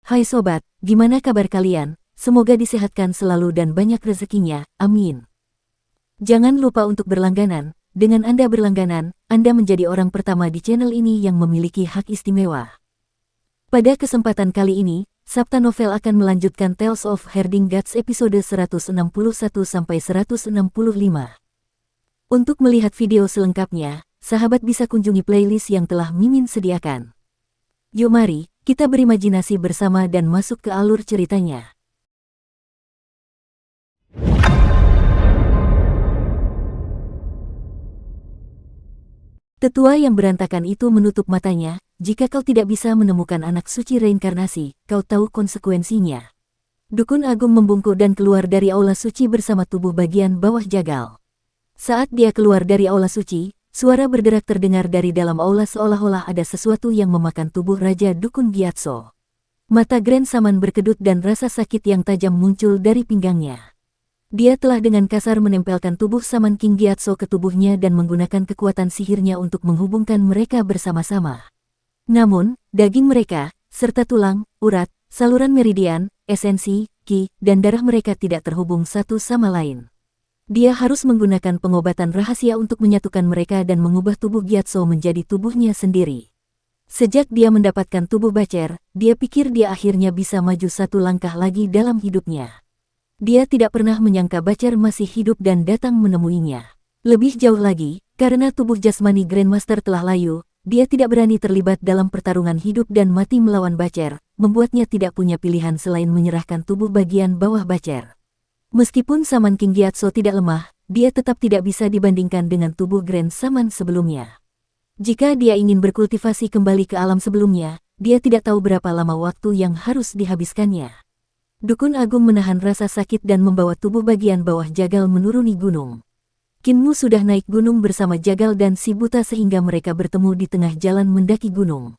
Hai sobat, gimana kabar kalian? Semoga disehatkan selalu dan banyak rezekinya, amin. Jangan lupa untuk berlangganan. Dengan Anda berlangganan, Anda menjadi orang pertama di channel ini yang memiliki hak istimewa. Pada kesempatan kali ini, Sabta Novel akan melanjutkan Tales of Herding Guts episode 161-165. Untuk melihat video selengkapnya, sahabat bisa kunjungi playlist yang telah Mimin sediakan. Yuk mari, kita berimajinasi bersama dan masuk ke alur ceritanya. Tetua yang berantakan itu menutup matanya. Jika kau tidak bisa menemukan anak suci reinkarnasi, kau tahu konsekuensinya. Dukun Agung membungkuk dan keluar dari aula suci bersama tubuh bagian bawah Jagal. Saat dia keluar dari aula suci, suara berderak terdengar dari dalam aula seolah-olah ada sesuatu yang memakan tubuh Raja Dukun Gyatso. Mata Grand Saman berkedut dan rasa sakit yang tajam muncul dari pinggangnya. Dia telah dengan kasar menempelkan tubuh Saman King Gyatso ke tubuhnya dan menggunakan kekuatan sihirnya untuk menghubungkan mereka bersama-sama. Namun, daging mereka, serta tulang, urat, saluran meridian, esensi, ki, dan darah mereka tidak terhubung satu sama lain. Dia harus menggunakan pengobatan rahasia untuk menyatukan mereka dan mengubah tubuh Gyatso menjadi tubuhnya sendiri. Sejak dia mendapatkan tubuh Bacer, dia pikir dia akhirnya bisa maju satu langkah lagi dalam hidupnya. Dia tidak pernah menyangka Bacer masih hidup dan datang menemuinya. Lebih jauh lagi, karena tubuh jasmani Grandmaster telah layu, dia tidak berani terlibat dalam pertarungan hidup dan mati melawan Bacer, membuatnya tidak punya pilihan selain menyerahkan tubuh bagian bawah Bacer. Meskipun Saman King Gyatso tidak lemah, dia tetap tidak bisa dibandingkan dengan tubuh Grand Saman sebelumnya. Jika dia ingin berkultivasi kembali ke alam sebelumnya, dia tidak tahu berapa lama waktu yang harus dihabiskannya. Dukun Agung menahan rasa sakit dan membawa tubuh bagian bawah Jagal menuruni gunung. Kinmu sudah naik gunung bersama Jagal dan si buta sehingga mereka bertemu di tengah jalan mendaki gunung.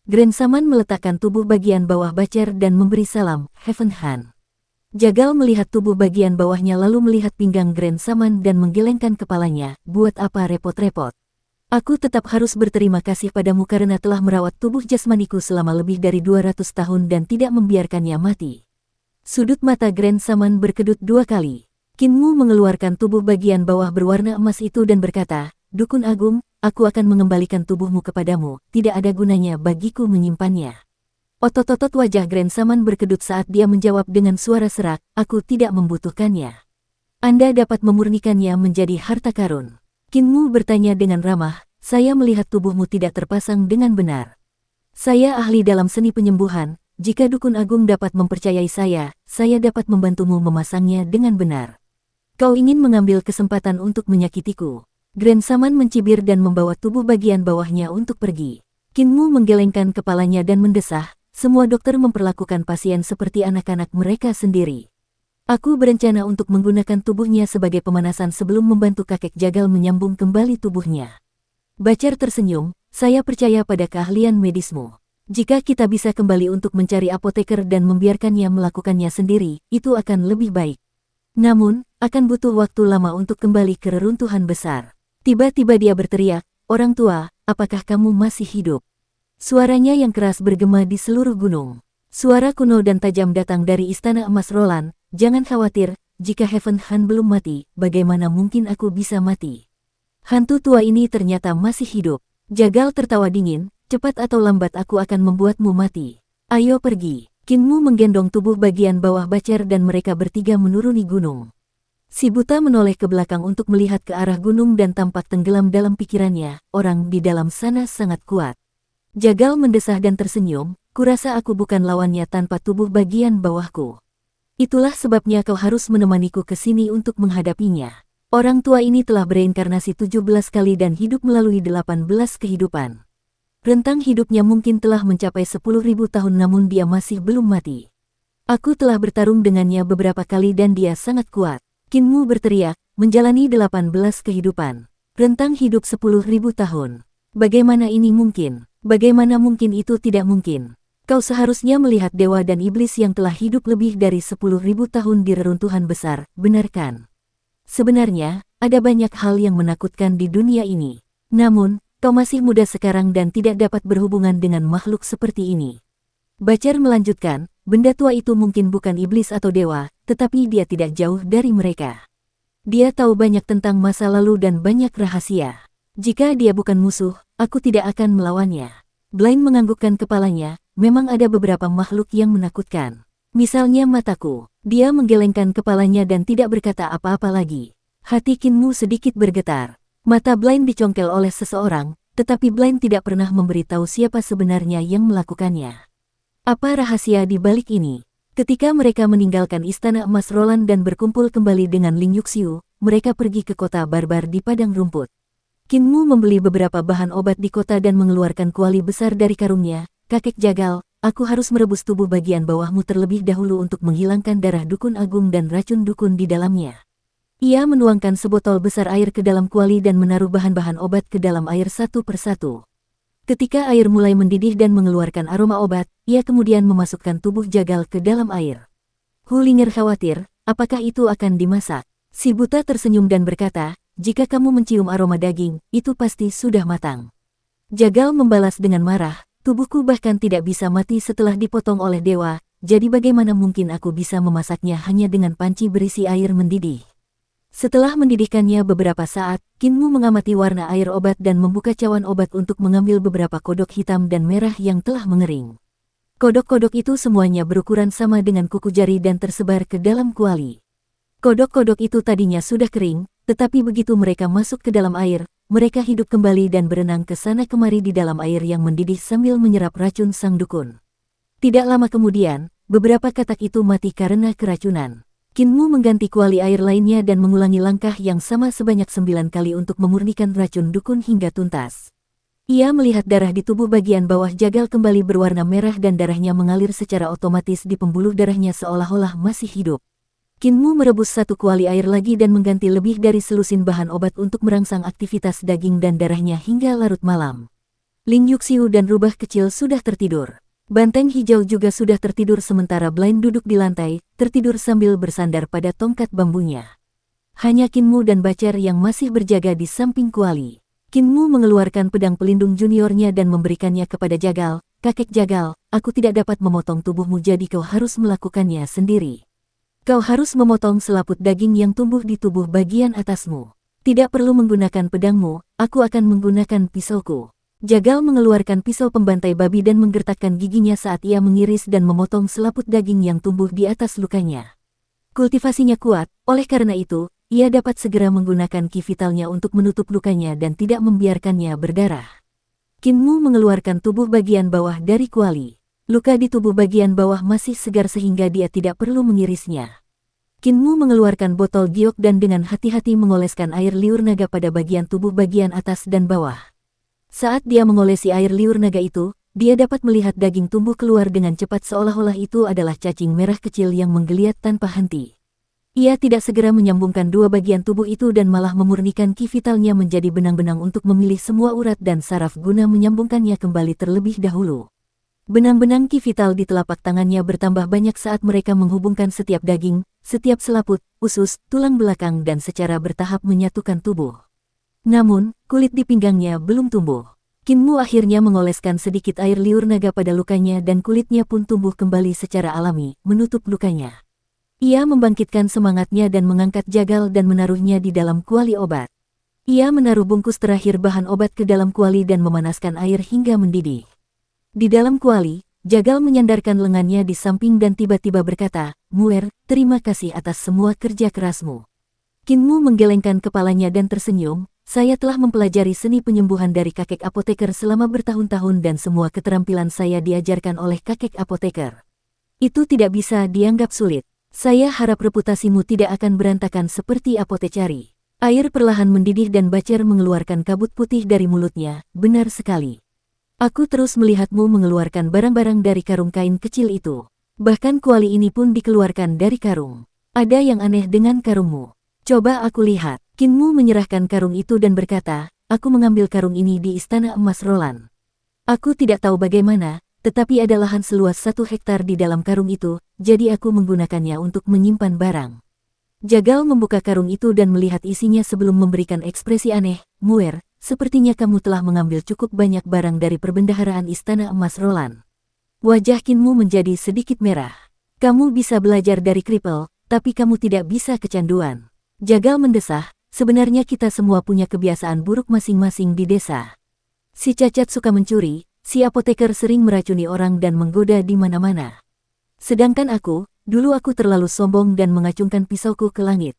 Grand Saman meletakkan tubuh bagian bawah Bacer dan memberi salam, Heaven Han. Jagal melihat tubuh bagian bawahnya lalu melihat pinggang Grand Saman dan menggelengkan kepalanya, buat apa repot-repot. Aku tetap harus berterima kasih padamu karena telah merawat tubuh jasmaniku selama lebih dari 200 tahun dan tidak membiarkannya mati. Sudut mata Grand Saman berkedut dua kali. Kinmu mengeluarkan tubuh bagian bawah berwarna emas itu dan berkata, Dukun Agung, aku akan mengembalikan tubuhmu kepadamu, tidak ada gunanya bagiku menyimpannya. Otot-otot wajah Grand Saman berkedut saat dia menjawab dengan suara serak, aku tidak membutuhkannya. Anda dapat memurnikannya menjadi harta karun. Kinmu bertanya dengan ramah, saya melihat tubuhmu tidak terpasang dengan benar. Saya ahli dalam seni penyembuhan. Jika Dukun Agung dapat mempercayai saya dapat membantumu memasangnya dengan benar. Kau ingin mengambil kesempatan untuk menyakitiku. Grand Saman mencibir dan membawa tubuh bagian bawahnya untuk pergi. Kinmu menggelengkan kepalanya dan mendesah, semua dokter memperlakukan pasien seperti anak-anak mereka sendiri. Aku berencana untuk menggunakan tubuhnya sebagai pemanasan sebelum membantu kakek Jagal menyambung kembali tubuhnya. Bacer tersenyum, saya percaya pada keahlian medismu. Jika kita bisa kembali untuk mencari apoteker dan membiarkannya melakukannya sendiri, itu akan lebih baik. Namun, akan butuh waktu lama untuk kembali ke reruntuhan besar. Tiba-tiba dia berteriak, orang tua, apakah kamu masih hidup? Suaranya yang keras bergema di seluruh gunung. Suara kuno dan tajam datang dari Istana Emas Roland, jangan khawatir, jika Heaven Han belum mati, bagaimana mungkin aku bisa mati? Hantu tua ini ternyata masih hidup. Jagal tertawa dingin. Cepat atau lambat aku akan membuatmu mati. Ayo pergi. Kinmu menggendong tubuh bagian bawah Bacer dan mereka bertiga menuruni gunung. Si buta menoleh ke belakang untuk melihat ke arah gunung dan tampak tenggelam dalam pikirannya, orang di dalam sana sangat kuat. Jagal mendesah dan tersenyum, kurasa aku bukan lawannya tanpa tubuh bagian bawahku. Itulah sebabnya kau harus menemaniku ke sini untuk menghadapinya. Orang tua ini telah bereinkarnasi 17 kali dan hidup melalui 18 kehidupan. Rentang hidupnya mungkin telah mencapai 10.000 tahun namun dia masih belum mati. Aku telah bertarung dengannya beberapa kali dan dia sangat kuat. Kinmu berteriak, menjalani 18 kehidupan. Rentang hidup 10.000 tahun. Bagaimana ini mungkin? Bagaimana mungkin itu tidak mungkin? Kau seharusnya melihat dewa dan iblis yang telah hidup lebih dari 10.000 tahun di reruntuhan besar, benar kan? Sebenarnya, ada banyak hal yang menakutkan di dunia ini. Namun, kau masih muda sekarang dan tidak dapat berhubungan dengan makhluk seperti ini. Bacar melanjutkan, benda tua itu mungkin bukan iblis atau dewa, tetapi dia tidak jauh dari mereka. Dia tahu banyak tentang masa lalu dan banyak rahasia. Jika dia bukan musuh, aku tidak akan melawannya. Blaine menganggukkan kepalanya, memang ada beberapa makhluk yang menakutkan. Misalnya mataku. Dia menggelengkan kepalanya dan tidak berkata apa-apa lagi. Hati Kinmu sedikit bergetar. Mata Blaine dicongkel oleh seseorang, tetapi Blaine tidak pernah memberitahu siapa sebenarnya yang melakukannya. Apa rahasia di balik ini? Ketika mereka meninggalkan Istana Emas Roland dan berkumpul kembali dengan Ling Yuxiu, mereka pergi ke kota barbar di padang rumput. Kinmu membeli beberapa bahan obat di kota dan mengeluarkan kuali besar dari karungnya. Kakek jagal, aku harus merebus tubuh bagian bawahmu terlebih dahulu untuk menghilangkan darah dukun agung dan racun dukun di dalamnya. Ia menuangkan sebotol besar air ke dalam kuali dan menaruh bahan-bahan obat ke dalam air satu persatu. Ketika air mulai mendidih dan mengeluarkan aroma obat, ia kemudian memasukkan tubuh jagal ke dalam air. Hulinger khawatir, apakah itu akan dimasak? Si buta tersenyum dan berkata, jika kamu mencium aroma daging, itu pasti sudah matang. Jagal membalas dengan marah, tubuhku bahkan tidak bisa mati setelah dipotong oleh dewa, jadi bagaimana mungkin aku bisa memasaknya hanya dengan panci berisi air mendidih? Setelah mendidihkannya beberapa saat, Kinmu mengamati warna air obat dan membuka cawan obat untuk mengambil beberapa kodok hitam dan merah yang telah mengering. Kodok-kodok itu semuanya berukuran sama dengan kuku jari dan tersebar ke dalam kuali. Kodok-kodok itu tadinya sudah kering, tetapi begitu mereka masuk ke dalam air, mereka hidup kembali dan berenang ke sana kemari di dalam air yang mendidih sambil menyerap racun sang dukun. Tidak lama kemudian, beberapa katak itu mati karena keracunan. Kinmu mengganti kuali air lainnya dan mengulangi langkah yang sama sebanyak 9 kali untuk memurnikan racun dukun hingga tuntas. Ia melihat darah di tubuh bagian bawah jagal kembali berwarna merah dan darahnya mengalir secara otomatis di pembuluh darahnya seolah-olah masih hidup. Kinmu merebus satu kuali air lagi dan mengganti lebih dari selusin bahan obat untuk merangsang aktivitas daging dan darahnya hingga larut malam. Ling Yuxiu dan rubah kecil sudah tertidur. Banteng hijau juga sudah tertidur sementara Blaine duduk di lantai, tertidur sambil bersandar pada tongkat bambunya. Hanya Kinmu dan Bacar yang masih berjaga di samping kuali. Kinmu mengeluarkan pedang pelindung juniornya dan memberikannya kepada Jagal. Kakek Jagal, aku tidak dapat memotong tubuhmu jadi kau harus melakukannya sendiri. Kau harus memotong selaput daging yang tumbuh di tubuh bagian atasmu. Tidak perlu menggunakan pedangmu, aku akan menggunakan pisauku. Jagal mengeluarkan pisau pembantai babi dan menggertakkan giginya saat ia mengiris dan memotong selaput daging yang tumbuh di atas lukanya. Kultivasinya kuat, oleh karena itu, ia dapat segera menggunakan ki vitalnya untuk menutup lukanya dan tidak membiarkannya berdarah. Kinmu mengeluarkan tubuh bagian bawah dari kuali. Luka di tubuh bagian bawah masih segar sehingga dia tidak perlu mengirisnya. Kinmu mengeluarkan botol giok dan dengan hati-hati mengoleskan air liur naga pada bagian tubuh bagian atas dan bawah. Saat dia mengolesi air liur naga itu, dia dapat melihat daging tumbuh keluar dengan cepat seolah-olah itu adalah cacing merah kecil yang menggeliat tanpa henti. Ia tidak segera menyambungkan dua bagian tubuh itu dan malah memurnikan ki vitalnya menjadi benang-benang untuk memilih semua urat dan saraf guna menyambungkannya kembali terlebih dahulu. Benang-benang ki vital di telapak tangannya bertambah banyak saat mereka menghubungkan setiap daging, setiap selaput, usus, tulang belakang dan secara bertahap menyatukan tubuh. Namun, kulit di pinggangnya belum tumbuh. Kinmu akhirnya mengoleskan sedikit air liur naga pada lukanya dan kulitnya pun tumbuh kembali secara alami, menutup lukanya. Ia membangkitkan semangatnya dan mengangkat jagal dan menaruhnya di dalam kuali obat. Ia menaruh bungkus terakhir bahan obat ke dalam kuali dan memanaskan air hingga mendidih. Di dalam kuali, jagal menyandarkan lengannya di samping dan tiba-tiba berkata, "Muer, terima kasih atas semua kerja kerasmu." Kinmu menggelengkan kepalanya dan tersenyum. Saya telah mempelajari seni penyembuhan dari kakek apoteker selama bertahun-tahun dan semua keterampilan saya diajarkan oleh kakek apoteker. Itu tidak bisa dianggap sulit. Saya harap reputasimu tidak akan berantakan seperti apotekari. Air perlahan mendidih dan Bacar mengeluarkan kabut putih dari mulutnya, benar sekali. Aku terus melihatmu mengeluarkan barang-barang dari karung kain kecil itu. Bahkan kuali ini pun dikeluarkan dari karung. Ada yang aneh dengan karungmu. Coba aku lihat. Kinmu menyerahkan karung itu dan berkata, aku mengambil karung ini di Istana Emas Roland. Aku tidak tahu bagaimana, tetapi ada lahan seluas 1 hektar di dalam karung itu, jadi aku menggunakannya untuk menyimpan barang. Jagal membuka karung itu dan melihat isinya sebelum memberikan ekspresi aneh. Muer, sepertinya kamu telah mengambil cukup banyak barang dari perbendaharaan Istana Emas Roland. Wajah Kinmu menjadi sedikit merah. Kamu bisa belajar dari kripel, tapi kamu tidak bisa kecanduan. Jagal mendesah, sebenarnya kita semua punya kebiasaan buruk masing-masing di desa. Si cacat suka mencuri, si apoteker sering meracuni orang dan menggoda di mana-mana. Sedangkan dulu aku terlalu sombong dan mengacungkan pisauku ke langit.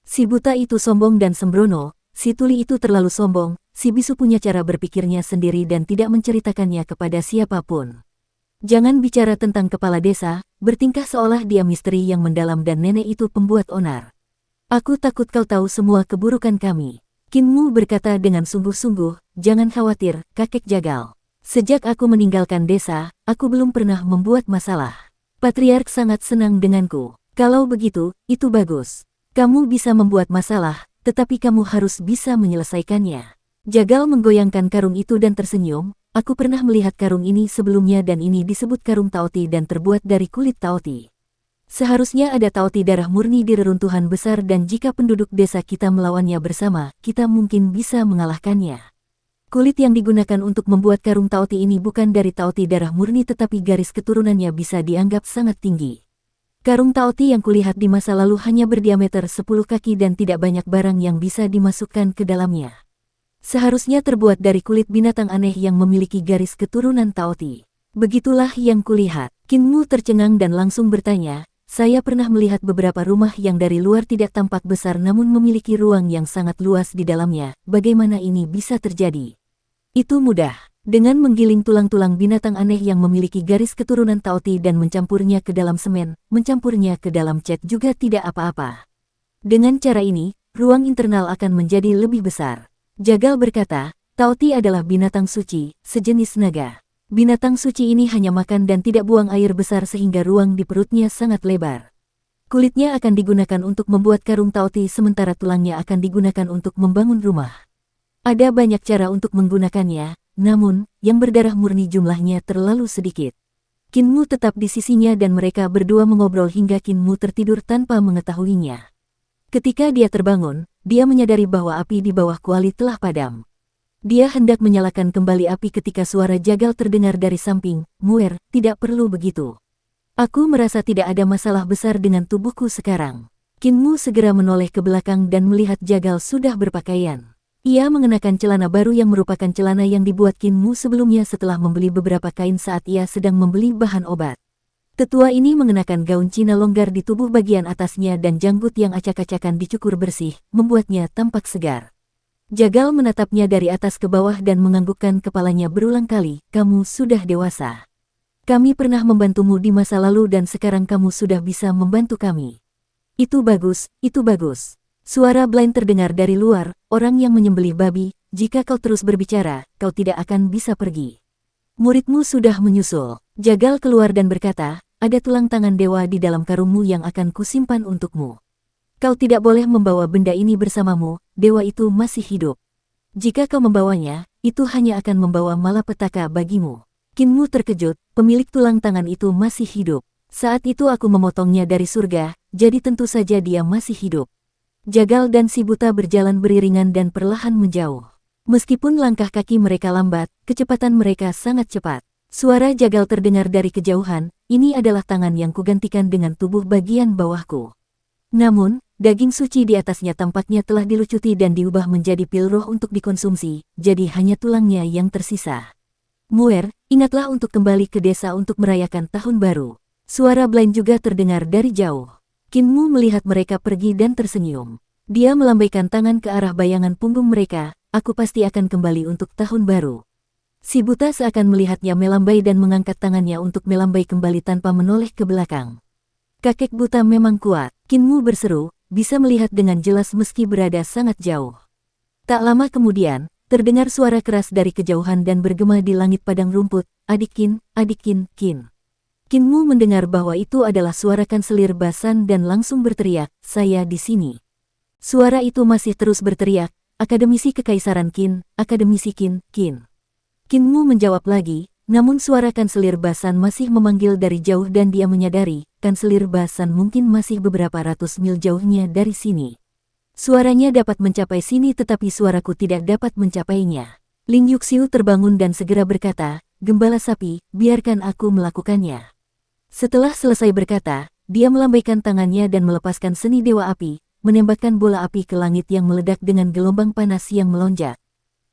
Si buta itu sombong dan sembrono, si tuli itu terlalu sombong, si bisu punya cara berpikirnya sendiri dan tidak menceritakannya kepada siapapun. Jangan bicara tentang kepala desa, bertingkah seolah dia misteri yang mendalam dan nenek itu pembuat onar. Aku takut kau tahu semua keburukan kami. Kinmu berkata dengan sungguh-sungguh, jangan khawatir, kakek Jagal. Sejak aku meninggalkan desa, aku belum pernah membuat masalah. Patriark sangat senang denganku. Kalau begitu, itu bagus. Kamu bisa membuat masalah, tetapi kamu harus bisa menyelesaikannya. Jagal menggoyangkan karung itu dan tersenyum. Aku pernah melihat karung ini sebelumnya dan ini disebut karung Taoti dan terbuat dari kulit Taoti. Seharusnya ada Taoti darah murni di reruntuhan besar dan jika penduduk desa kita melawannya bersama, kita mungkin bisa mengalahkannya. Kulit yang digunakan untuk membuat karung Taoti ini bukan dari Taoti darah murni tetapi garis keturunannya bisa dianggap sangat tinggi. Karung Taoti yang kulihat di masa lalu hanya berdiameter 10 kaki dan tidak banyak barang yang bisa dimasukkan ke dalamnya. Seharusnya terbuat dari kulit binatang aneh yang memiliki garis keturunan Taoti. Begitulah yang kulihat. Kinmu tercengang dan langsung bertanya, saya pernah melihat beberapa rumah yang dari luar tidak tampak besar namun memiliki ruang yang sangat luas di dalamnya. Bagaimana ini bisa terjadi? Itu mudah. Dengan menggiling tulang-tulang binatang aneh yang memiliki garis keturunan Taoti dan mencampurnya ke dalam semen, mencampurnya ke dalam cat juga tidak apa-apa. Dengan cara ini, ruang internal akan menjadi lebih besar. Jagal berkata, Taoti adalah binatang suci, sejenis naga. Binatang suci ini hanya makan dan tidak buang air besar sehingga ruang di perutnya sangat lebar. Kulitnya akan digunakan untuk membuat karung Taoti sementara tulangnya akan digunakan untuk membangun rumah. Ada banyak cara untuk menggunakannya, namun, yang berdarah murni jumlahnya terlalu sedikit. Kinmu tetap di sisinya dan mereka berdua mengobrol hingga Kinmu tertidur tanpa mengetahuinya. Ketika dia terbangun, dia menyadari bahwa api di bawah kuali telah padam. Dia hendak menyalakan kembali api ketika suara Jagal terdengar dari samping, Muer, tidak perlu begitu. Aku merasa tidak ada masalah besar dengan tubuhku sekarang. Kinmu segera menoleh ke belakang dan melihat Jagal sudah berpakaian. Ia mengenakan celana baru yang merupakan celana yang dibuat Kinmu sebelumnya setelah membeli beberapa kain saat ia sedang membeli bahan obat. Tetua ini mengenakan gaun Cina longgar di tubuh bagian atasnya dan janggut yang acak-acakan dicukur bersih, membuatnya tampak segar. Jagal menatapnya dari atas ke bawah dan menganggukkan kepalanya berulang kali, kamu sudah dewasa. Kami pernah membantumu di masa lalu dan sekarang kamu sudah bisa membantu kami. Itu bagus, itu bagus. Suara Blind terdengar dari luar, orang yang menyembelih babi, jika kau terus berbicara, kau tidak akan bisa pergi. Muridmu sudah menyusul. Jagal keluar dan berkata, ada tulang tangan dewa di dalam karungmu yang akan kusimpan untukmu. Kau tidak boleh membawa benda ini bersamamu, dewa itu masih hidup. Jika kau membawanya, itu hanya akan membawa malapetaka bagimu. Kinmu terkejut, pemilik tulang tangan itu masih hidup. Saat itu aku memotongnya dari surga, jadi tentu saja dia masih hidup. Jagal dan si buta berjalan beriringan dan perlahan menjauh. Meskipun langkah kaki mereka lambat, kecepatan mereka sangat cepat. Suara Jagal terdengar dari kejauhan, ini adalah tangan yang kugantikan dengan tubuh bagian bawahku. Namun, daging suci di atasnya tampaknya telah dilucuti dan diubah menjadi pil roh untuk dikonsumsi, jadi hanya tulangnya yang tersisa. Muer, ingatlah untuk kembali ke desa untuk merayakan tahun baru. Suara Blind juga terdengar dari jauh. Kinmu melihat mereka pergi dan tersenyum. Dia melambaikan tangan ke arah bayangan punggung mereka, aku pasti akan kembali untuk tahun baru. Si buta seakan melihatnya melambai dan mengangkat tangannya untuk melambai kembali tanpa menoleh ke belakang. Kakek buta memang kuat, Kinmu berseru, bisa melihat dengan jelas meski berada sangat jauh. Tak lama kemudian, terdengar suara keras dari kejauhan dan bergema di langit padang rumput, adik Kin, Kin. Kinmu mendengar bahwa itu adalah suara kanselir Basan dan langsung berteriak, saya di sini. Suara itu masih terus berteriak, akademisi kekaisaran Kin, akademisi Kin. Kinmu menjawab lagi, namun suara kanselir Basan masih memanggil dari jauh dan dia menyadari, kanselir Basan mungkin masih beberapa ratus mil jauhnya dari sini. Suaranya dapat mencapai sini tetapi suaraku tidak dapat mencapainya. Ling Yuxiu terbangun dan segera berkata, gembala sapi, biarkan aku melakukannya. Setelah selesai berkata, dia melambaikan tangannya dan melepaskan seni dewa api, menembakkan bola api ke langit yang meledak dengan gelombang panas yang melonjak.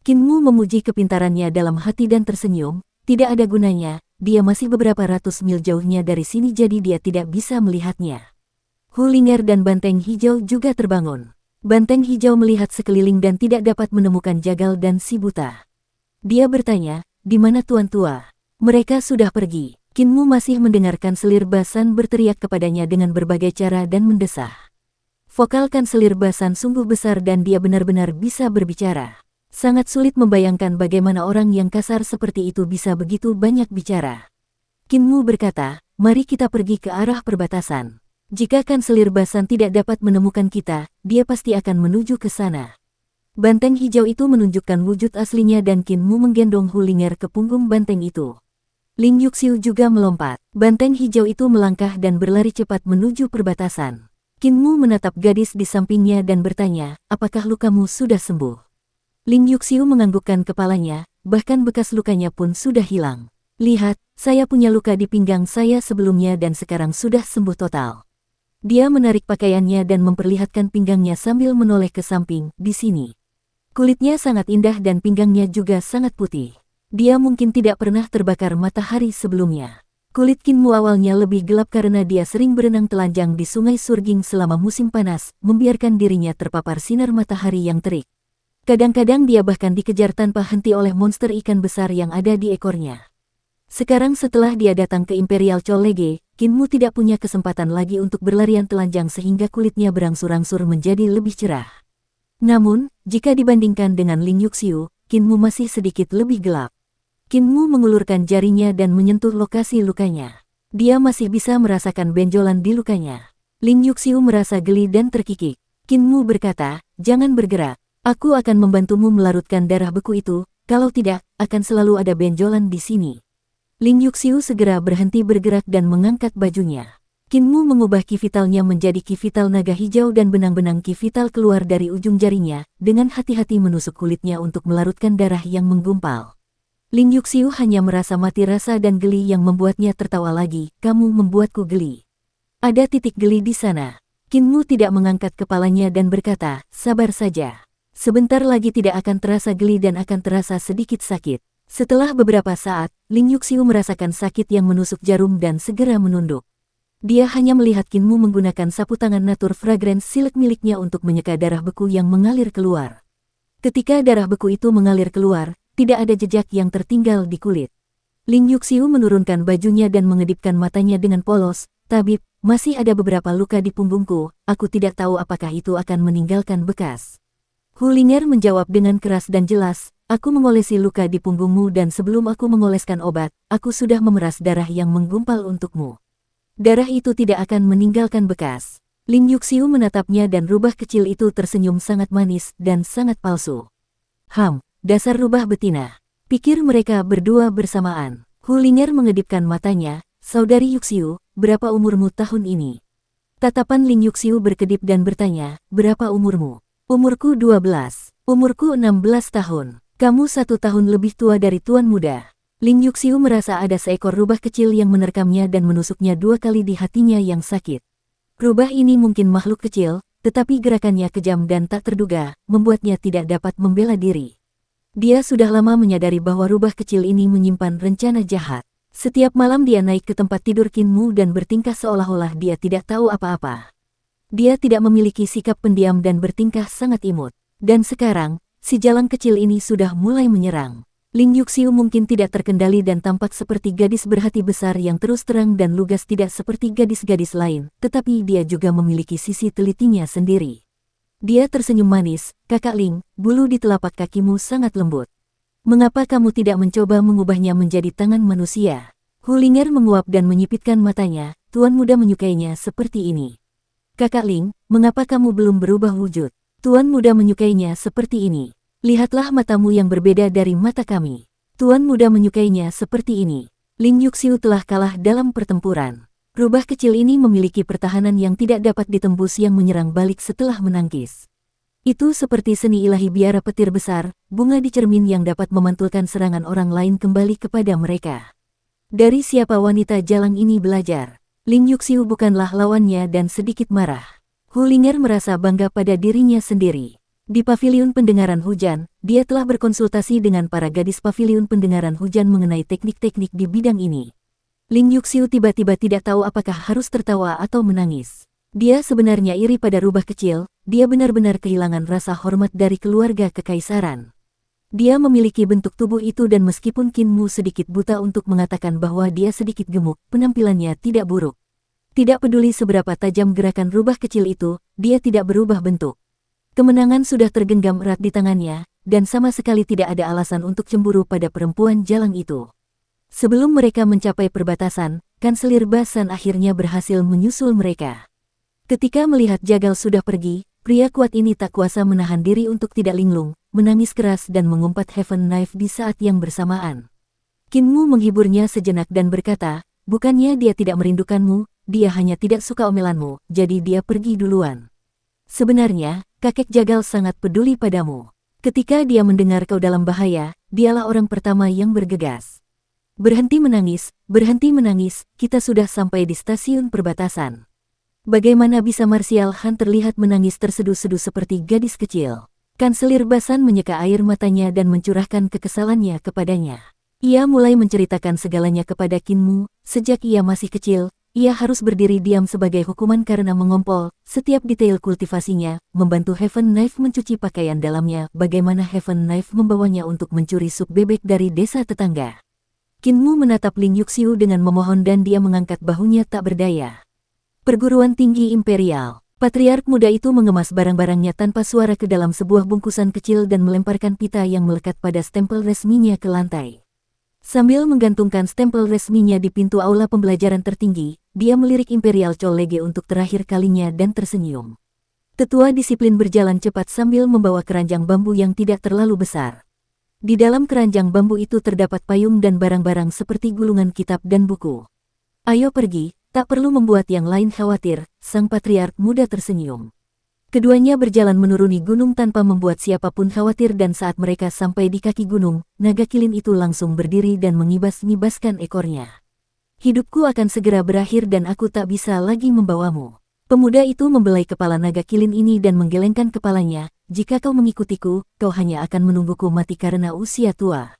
Qin Mu memuji kepintarannya dalam hati dan tersenyum, tidak ada gunanya, dia masih beberapa ratus mil jauhnya dari sini jadi dia tidak bisa melihatnya. Hu Ling'er dan Banteng Hijau juga terbangun. Banteng Hijau melihat sekeliling dan tidak dapat menemukan Jagal dan si buta. Dia bertanya, di mana Tuan Tua? Mereka sudah pergi. Qin Mu masih mendengarkan selir Basan berteriak kepadanya dengan berbagai cara dan mendesah. Vokalkan selir Basan sungguh besar dan dia benar-benar bisa berbicara. Sangat sulit membayangkan bagaimana orang yang kasar seperti itu bisa begitu banyak bicara. Qin Mu berkata, mari kita pergi ke arah perbatasan. Jika kanselir Basan tidak dapat menemukan kita, dia pasti akan menuju ke sana. Banteng hijau itu menunjukkan wujud aslinya dan Qin Mu menggendong Hu Ling'er ke punggung banteng itu. Ling Yuxiu juga melompat. Banteng hijau itu melangkah dan berlari cepat menuju perbatasan. Qin Mu menatap gadis di sampingnya dan bertanya, apakah lukamu sudah sembuh? Ling Yuxiu menganggukkan kepalanya, bahkan bekas lukanya pun sudah hilang. Lihat, saya punya luka di pinggang saya sebelumnya dan sekarang sudah sembuh total. Dia menarik pakaiannya dan memperlihatkan pinggangnya sambil menoleh ke samping, di sini. Kulitnya sangat indah dan pinggangnya juga sangat putih. Dia mungkin tidak pernah terbakar matahari sebelumnya. Kulit Qin Mu awalnya lebih gelap karena dia sering berenang telanjang di sungai Surging selama musim panas, membiarkan dirinya terpapar sinar matahari yang terik. Kadang-kadang dia bahkan dikejar tanpa henti oleh monster ikan besar yang ada di ekornya. Sekarang setelah dia datang ke Imperial Cholege, Qin Mu tidak punya kesempatan lagi untuk berlarian telanjang sehingga kulitnya berangsur-angsur menjadi lebih cerah. Namun, jika dibandingkan dengan Ling Yuxiu, Qin Mu masih sedikit lebih gelap. Qin Mu mengulurkan jarinya dan menyentuh lokasi lukanya. Dia masih bisa merasakan benjolan di lukanya. Ling Yuxiu merasa geli dan terkikik. Qin Mu berkata, jangan bergerak. Aku akan membantumu melarutkan darah beku itu, kalau tidak, akan selalu ada benjolan di sini. Ling Yuxiu segera berhenti bergerak dan mengangkat bajunya. Qin Mu mengubah ki vitalnya menjadi ki vital naga hijau dan benang-benang ki vital keluar dari ujung jarinya, dengan hati-hati menusuk kulitnya untuk melarutkan darah yang menggumpal. Ling Yuxiu hanya merasa mati rasa dan geli yang membuatnya tertawa lagi, kamu membuatku geli. Ada titik geli di sana. Qin Mu tidak mengangkat kepalanya dan berkata, sabar saja. Sebentar lagi tidak akan terasa geli dan akan terasa sedikit sakit. Setelah beberapa saat, Ling Yuxiu merasakan sakit yang menusuk jarum dan segera menunduk. Dia hanya melihat Qin Mu menggunakan sapu tangan Nature Fragrance Silk miliknya untuk menyeka darah beku yang mengalir keluar. Ketika darah beku itu mengalir keluar, tidak ada jejak yang tertinggal di kulit. Ling Yuxiu menurunkan bajunya dan mengedipkan matanya dengan polos, tabib, masih ada beberapa luka di punggungku, aku tidak tahu apakah itu akan meninggalkan bekas. Hu Ling'er menjawab dengan keras dan jelas, aku mengolesi luka di punggungmu dan sebelum aku mengoleskan obat, aku sudah memeras darah yang menggumpal untukmu. Darah itu tidak akan meninggalkan bekas. Ling Yuxiu menatapnya dan rubah kecil itu tersenyum sangat manis dan sangat palsu. Dasar rubah betina. Pikir mereka berdua bersamaan. Hu Ling'er mengedipkan matanya, saudari Yuxiu, berapa umurmu tahun ini? Tatapan Ling Yuxiu berkedip dan bertanya, berapa umurmu? Umurku 12. Umurku 16 tahun. Kamu 1 tahun lebih tua dari Tuan Muda. Ling Yuxiu merasa ada seekor rubah kecil yang menerkamnya dan menusuknya 2 kali di hatinya yang sakit. Rubah ini mungkin makhluk kecil, tetapi gerakannya kejam dan tak terduga, membuatnya tidak dapat membela diri. Dia sudah lama menyadari bahwa rubah kecil ini menyimpan rencana jahat. Setiap malam dia naik ke tempat tidur Qin Mu dan bertingkah seolah-olah dia tidak tahu apa-apa. Dia tidak memiliki sikap pendiam dan bertingkah sangat imut. Dan sekarang, si jalang kecil ini sudah mulai menyerang. Ling Yuxiu mungkin tidak terkendali dan tampak seperti gadis berhati besar yang terus terang dan lugas tidak seperti gadis-gadis lain, tetapi dia juga memiliki sisi telitinya sendiri. Dia tersenyum manis, Kakak Ling, bulu di telapak kakimu sangat lembut. Mengapa kamu tidak mencoba mengubahnya menjadi tangan manusia? Hu Ling'er menguap dan menyipitkan matanya, Tuan Muda menyukainya seperti ini. Kakak Ling, mengapa kamu belum berubah wujud? Tuan Muda menyukainya seperti ini. Lihatlah matamu yang berbeda dari mata kami. Tuan Muda menyukainya seperti ini. Ling Yuxiu telah kalah dalam pertempuran. Rubah kecil ini memiliki pertahanan yang tidak dapat ditembus yang menyerang balik setelah menangkis. Itu seperti seni ilahi biara petir besar, bunga di cermin yang dapat memantulkan serangan orang lain kembali kepada mereka. Dari siapa wanita jalang ini belajar? Ling Yuxiu bukanlah lawannya dan sedikit marah. Hu Ling'er merasa bangga pada dirinya sendiri. Di paviliun pendengaran hujan, dia telah berkonsultasi dengan para gadis paviliun pendengaran hujan mengenai teknik-teknik di bidang ini. Ling Yuxiu tiba-tiba tidak tahu apakah harus tertawa atau menangis. Dia sebenarnya iri pada rubah kecil, dia benar-benar kehilangan rasa hormat dari keluarga kekaisaran. Dia memiliki bentuk tubuh itu dan meskipun Qin Mu sedikit buta untuk mengatakan bahwa dia sedikit gemuk, penampilannya tidak buruk. Tidak peduli seberapa tajam gerakan rubah kecil itu, dia tidak berubah bentuk. Kemenangan sudah tergenggam erat di tangannya, dan sama sekali tidak ada alasan untuk cemburu pada perempuan jalang itu. Sebelum mereka mencapai perbatasan, Kanselir Basan akhirnya berhasil menyusul mereka. Ketika melihat Jagal sudah pergi, pria kuat ini tak kuasa menahan diri untuk tidak linglung, menangis keras dan mengumpat Heaven Knife di saat yang bersamaan. Qin Mu menghiburnya sejenak dan berkata, bukannya dia tidak merindukanmu, dia hanya tidak suka omelanmu, jadi dia pergi duluan. Sebenarnya, kakek Jagal sangat peduli padamu. Ketika dia mendengar kau dalam bahaya, dialah orang pertama yang bergegas. Berhenti menangis, kita sudah sampai di stasiun perbatasan. Bagaimana bisa Martial Han terlihat menangis terseduh-seduh seperti gadis kecil? Kanselir Basan menyeka air matanya dan mencurahkan kekesalannya kepadanya. Ia mulai menceritakan segalanya kepada Qin Mu. Sejak ia masih kecil, ia harus berdiri diam sebagai hukuman karena mengompol. Setiap detail kultivasinya, membantu Heaven Knife mencuci pakaian dalamnya, bagaimana Heaven Knife membawanya untuk mencuri sup bebek dari desa tetangga. Qin Mu menatap Ling Yuxiu dengan memohon dan dia mengangkat bahunya tak berdaya. Perguruan Tinggi Imperial. Patriark muda itu mengemas barang-barangnya tanpa suara ke dalam sebuah bungkusan kecil dan melemparkan pita yang melekat pada stempel resminya ke lantai. Sambil menggantungkan stempel resminya di pintu aula pembelajaran tertinggi, dia melirik Imperial College untuk terakhir kalinya dan tersenyum. Tetua disiplin berjalan cepat sambil membawa keranjang bambu yang tidak terlalu besar. Di dalam keranjang bambu itu terdapat payung dan barang-barang seperti gulungan kitab dan buku. Ayo pergi. Tak perlu membuat yang lain khawatir, sang patriark muda tersenyum. Keduanya berjalan menuruni gunung tanpa membuat siapapun khawatir dan saat mereka sampai di kaki gunung, naga kilin itu langsung berdiri dan mengibas-ngibaskan ekornya. Hidupku akan segera berakhir dan aku tak bisa lagi membawamu. Pemuda itu membelai kepala naga kilin ini dan menggelengkan kepalanya, jika kau mengikutiku, kau hanya akan menungguku mati karena usia tua.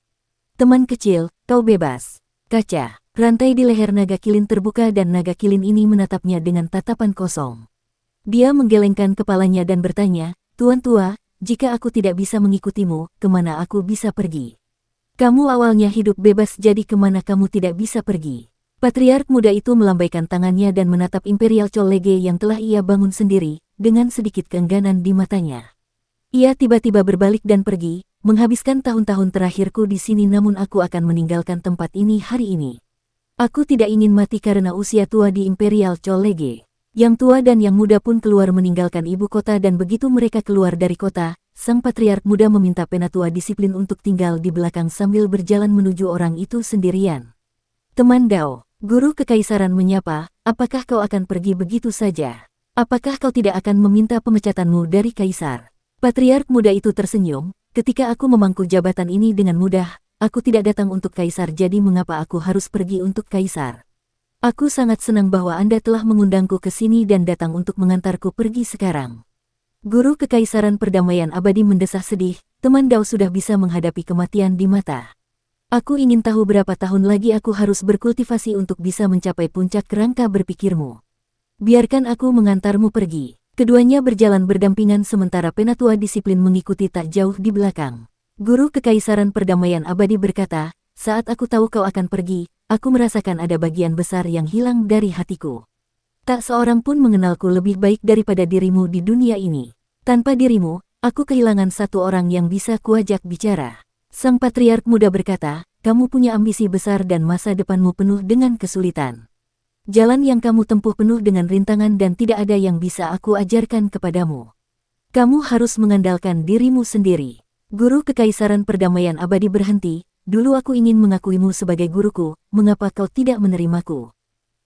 Teman kecil, kau bebas. Kaca. Rantai di leher naga kilin terbuka dan naga kilin ini menatapnya dengan tatapan kosong. Dia menggelengkan kepalanya dan bertanya, Tuan tua, jika aku tidak bisa mengikutimu, kemana aku bisa pergi? Kamu awalnya hidup bebas jadi kemana kamu tidak bisa pergi? Patriark muda itu melambaikan tangannya dan menatap Imperial College yang telah ia bangun sendiri, dengan sedikit keengganan di matanya. Ia tiba-tiba berbalik dan pergi, menghabiskan tahun-tahun terakhirku di sini namun aku akan meninggalkan tempat ini hari ini. Aku tidak ingin mati karena usia tua di Imperial College. Yang tua dan yang muda pun keluar meninggalkan ibu kota dan begitu mereka keluar dari kota, sang patriark muda meminta penatua disiplin untuk tinggal di belakang sambil berjalan menuju orang itu sendirian. Teman Dao, guru kekaisaran menyapa, apakah kau akan pergi begitu saja? Apakah kau tidak akan meminta pemecatanmu dari kaisar? Patriark muda itu tersenyum, ketika aku memangku jabatan ini dengan mudah, aku tidak datang untuk kaisar jadi mengapa aku harus pergi untuk kaisar? Aku sangat senang bahwa Anda telah mengundangku ke sini dan datang untuk mengantarku pergi sekarang. Guru Kekaisaran Perdamaian Abadi mendesah sedih, teman Dao sudah bisa menghadapi kematian di mata. Aku ingin tahu berapa tahun lagi aku harus berkultivasi untuk bisa mencapai puncak kerangka berpikirmu. Biarkan aku mengantarmu pergi. Keduanya berjalan berdampingan sementara penatua disiplin mengikuti tak jauh di belakang. Guru Kekaisaran Perdamaian Abadi berkata, saat aku tahu kau akan pergi, aku merasakan ada bagian besar yang hilang dari hatiku. Tak seorang pun mengenalku lebih baik daripada dirimu di dunia ini. Tanpa dirimu, aku kehilangan satu orang yang bisa kuajak bicara. Sang patriark muda berkata, kamu punya ambisi besar dan masa depanmu penuh dengan kesulitan. Jalan yang kamu tempuh penuh dengan rintangan dan tidak ada yang bisa aku ajarkan kepadamu. Kamu harus mengandalkan dirimu sendiri. Guru Kekaisaran Perdamaian Abadi berhenti, dulu aku ingin mengakuimu sebagai guruku, mengapa kau tidak menerimaku?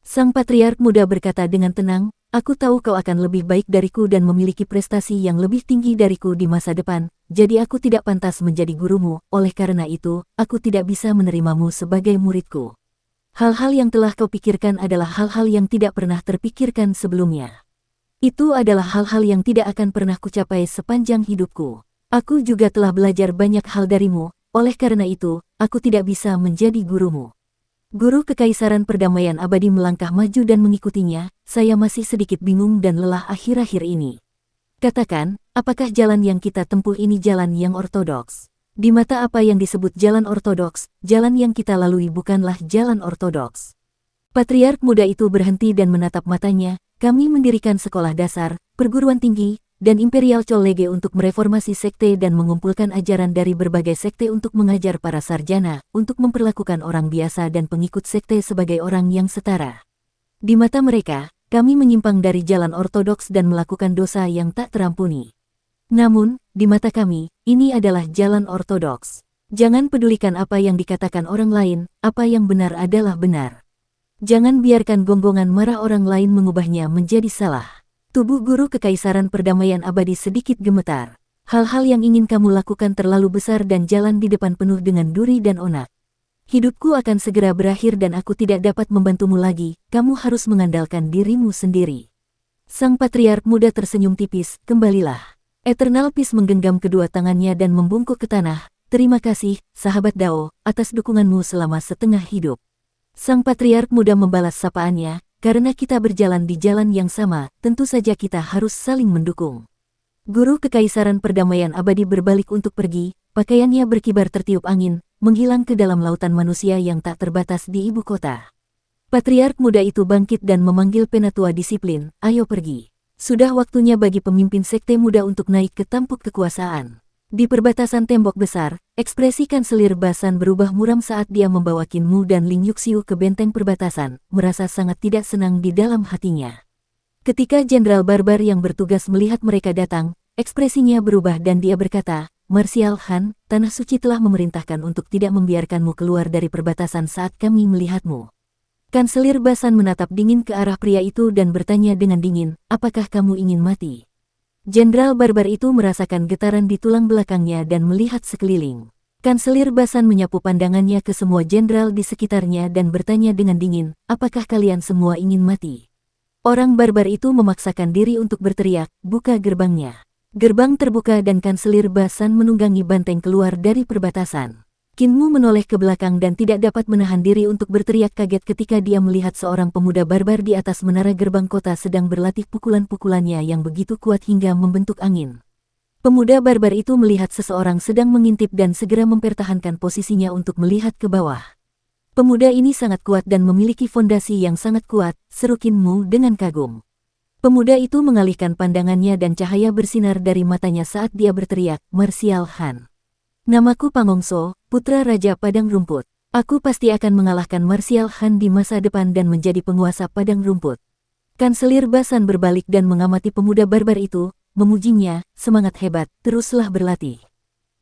Sang patriark muda berkata dengan tenang, Aku tahu kau akan lebih baik dariku dan memiliki prestasi yang lebih tinggi dariku di masa depan, jadi aku tidak pantas menjadi gurumu, oleh karena itu, aku tidak bisa menerimamu sebagai muridku. Hal-hal yang telah kau pikirkan adalah hal-hal yang tidak pernah terpikirkan sebelumnya. Itu adalah hal-hal yang tidak akan pernah kucapai sepanjang hidupku. Aku juga telah belajar banyak hal darimu, oleh karena itu, aku tidak bisa menjadi gurumu. Guru Kekaisaran Perdamaian Abadi melangkah maju dan mengikutinya, saya masih sedikit bingung dan lelah akhir-akhir ini. Katakan, apakah jalan yang kita tempuh ini jalan yang ortodoks? Di mata apa yang disebut jalan ortodoks, jalan yang kita lalui bukanlah jalan ortodoks. Patriark muda itu berhenti dan menatap matanya, kami mendirikan sekolah dasar, perguruan tinggi, dan Imperial College untuk mereformasi sekte dan mengumpulkan ajaran dari berbagai sekte untuk mengajar para sarjana, untuk memperlakukan orang biasa dan pengikut sekte sebagai orang yang setara. Di mata mereka, kami menyimpang dari jalan ortodoks dan melakukan dosa yang tak terampuni. Namun, di mata kami, ini adalah jalan ortodoks. Jangan pedulikan apa yang dikatakan orang lain, apa yang benar adalah benar. Jangan biarkan gonggongan marah orang lain mengubahnya menjadi salah. Tubuh Guru Kekaisaran Perdamaian Abadi sedikit gemetar. Hal-hal yang ingin kamu lakukan terlalu besar dan jalan di depan penuh dengan duri dan onak. Hidupku akan segera berakhir dan aku tidak dapat membantumu lagi, kamu harus mengandalkan dirimu sendiri. Sang Patriark muda tersenyum tipis, kembalilah. Eternal Peace menggenggam kedua tangannya dan membungkuk ke tanah, terima kasih, sahabat Dao, atas dukunganmu selama setengah hidup. Sang Patriark muda membalas sapaannya, karena kita berjalan di jalan yang sama, tentu saja kita harus saling mendukung. Guru Kekaisaran Perdamaian Abadi berbalik untuk pergi, pakaiannya berkibar tertiup angin, menghilang ke dalam lautan manusia yang tak terbatas di ibu kota. Patriark muda itu bangkit dan memanggil penatua disiplin, ayo pergi. Sudah waktunya bagi pemimpin sekte muda untuk naik ke tampuk kekuasaan. Di perbatasan tembok besar, ekspresi Kanselir Basan berubah muram saat dia membawa Qin Mu dan Ling Yuxiu ke benteng perbatasan, merasa sangat tidak senang di dalam hatinya. Ketika Jenderal Barbar yang bertugas melihat mereka datang, ekspresinya berubah dan dia berkata, Martial Han, Tanah Suci telah memerintahkan untuk tidak membiarkanmu keluar dari perbatasan saat kami melihatmu. Kanselir Basan menatap dingin ke arah pria itu dan bertanya dengan dingin, apakah kamu ingin mati? Jenderal Barbar itu merasakan getaran di tulang belakangnya dan melihat sekeliling. Kanselir Basan menyapu pandangannya ke semua jenderal di sekitarnya dan bertanya dengan dingin, apakah kalian semua ingin mati? Orang barbar itu memaksakan diri untuk berteriak, buka gerbangnya. Gerbang terbuka dan Kanselir Basan menunggangi banteng keluar dari perbatasan. Qin Mu menoleh ke belakang dan tidak dapat menahan diri untuk berteriak kaget ketika dia melihat seorang pemuda barbar di atas menara gerbang kota sedang berlatih pukulan-pukulannya yang begitu kuat hingga membentuk angin. Pemuda barbar itu melihat seseorang sedang mengintip dan segera mempertahankan posisinya untuk melihat ke bawah. Pemuda ini sangat kuat dan memiliki fondasi yang sangat kuat, seru Qin Mu dengan kagum. Pemuda itu mengalihkan pandangannya dan cahaya bersinar dari matanya saat dia berteriak, Martial Han. Namaku Pangongso, putra Raja Padang Rumput. Aku pasti akan mengalahkan Martial Han di masa depan dan menjadi penguasa Padang Rumput. Kanselir Basan berbalik dan mengamati pemuda barbar itu, memujinya, semangat hebat, teruslah berlatih.